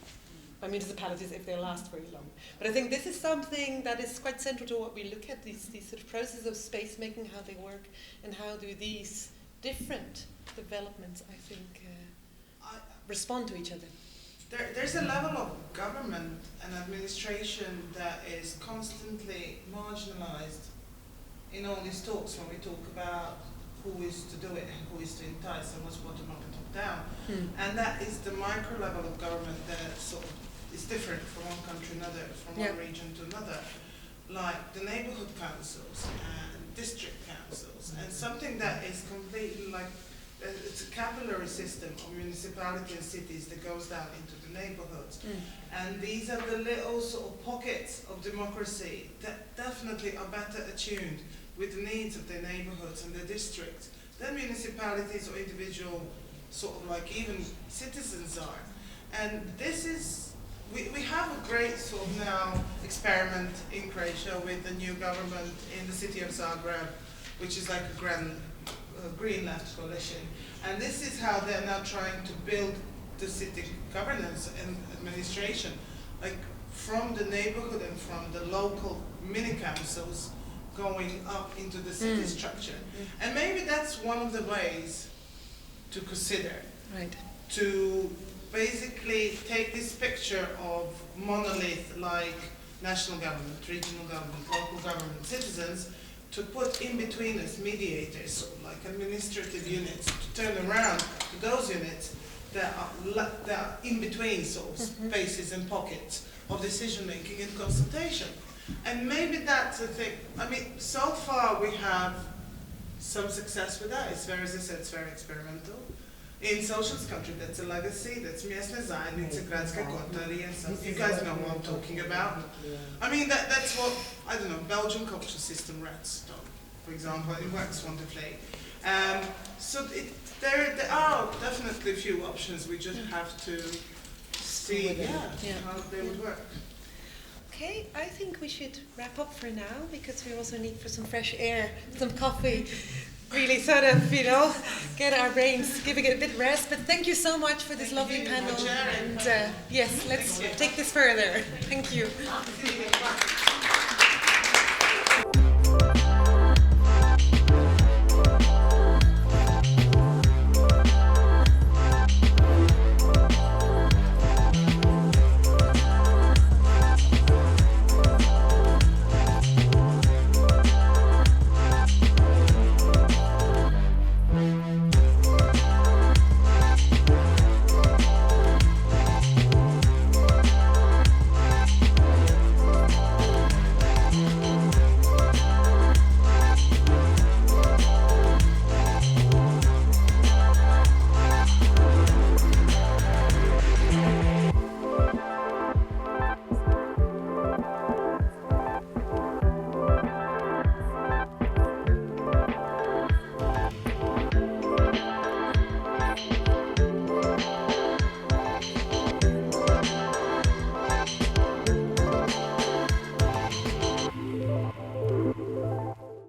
by municipalities if they last very long. But I think this is something that is quite central to what we look at, these sort of processes of space making, how they work, and how do these different developments, I think, respond to each other. There's a level of government and administration that is constantly marginalized in all these talks when we talk about who is to do it and who is to entice and what's bottom up and top down. And that is the micro level of government that sort of is different from one country to another, from one region to another, like the neighborhood councils and district councils, and something that is completely like, it's a capillary system of municipalities and cities that goes down into the neighborhoods. And these are the little sort of pockets of democracy that definitely are better attuned with the needs of their neighborhoods and their districts than municipalities or individual sort of like even citizens are. And this is, we have a great sort of now experiment in Croatia with the new government in the city of Zagreb, which is like a green left coalition. And this is how they're now trying to build the city governance and administration, like from the neighborhood and from the local mini councils going up into the city structure. And maybe that's one of the ways to consider, to basically take this picture of monolith like national government, regional government, local government, citizens, to put in between us mediators, sort of like administrative units, to turn around to those units that are in between sort of spaces and pockets of decision making and consultation. And maybe that's the thing. I mean, so far we have some success with that. It's very, as I said, it's very experimental. In socialist country, that's a legacy, that's miestne zajednice, gradske kotarije, and stuff. You guys know what I'm talking about. I mean, that's what, I don't know, Belgian culture system runs, for example. It works wonderfully. So there are definitely a few options. We just have to see how they would work. Okay, I think we should wrap up for now because we also need for some fresh air, some coffee, really sort of, get our brains, giving it a bit rest. But thank you so much for this lovely panel. And yes, let's take this further. Thank you.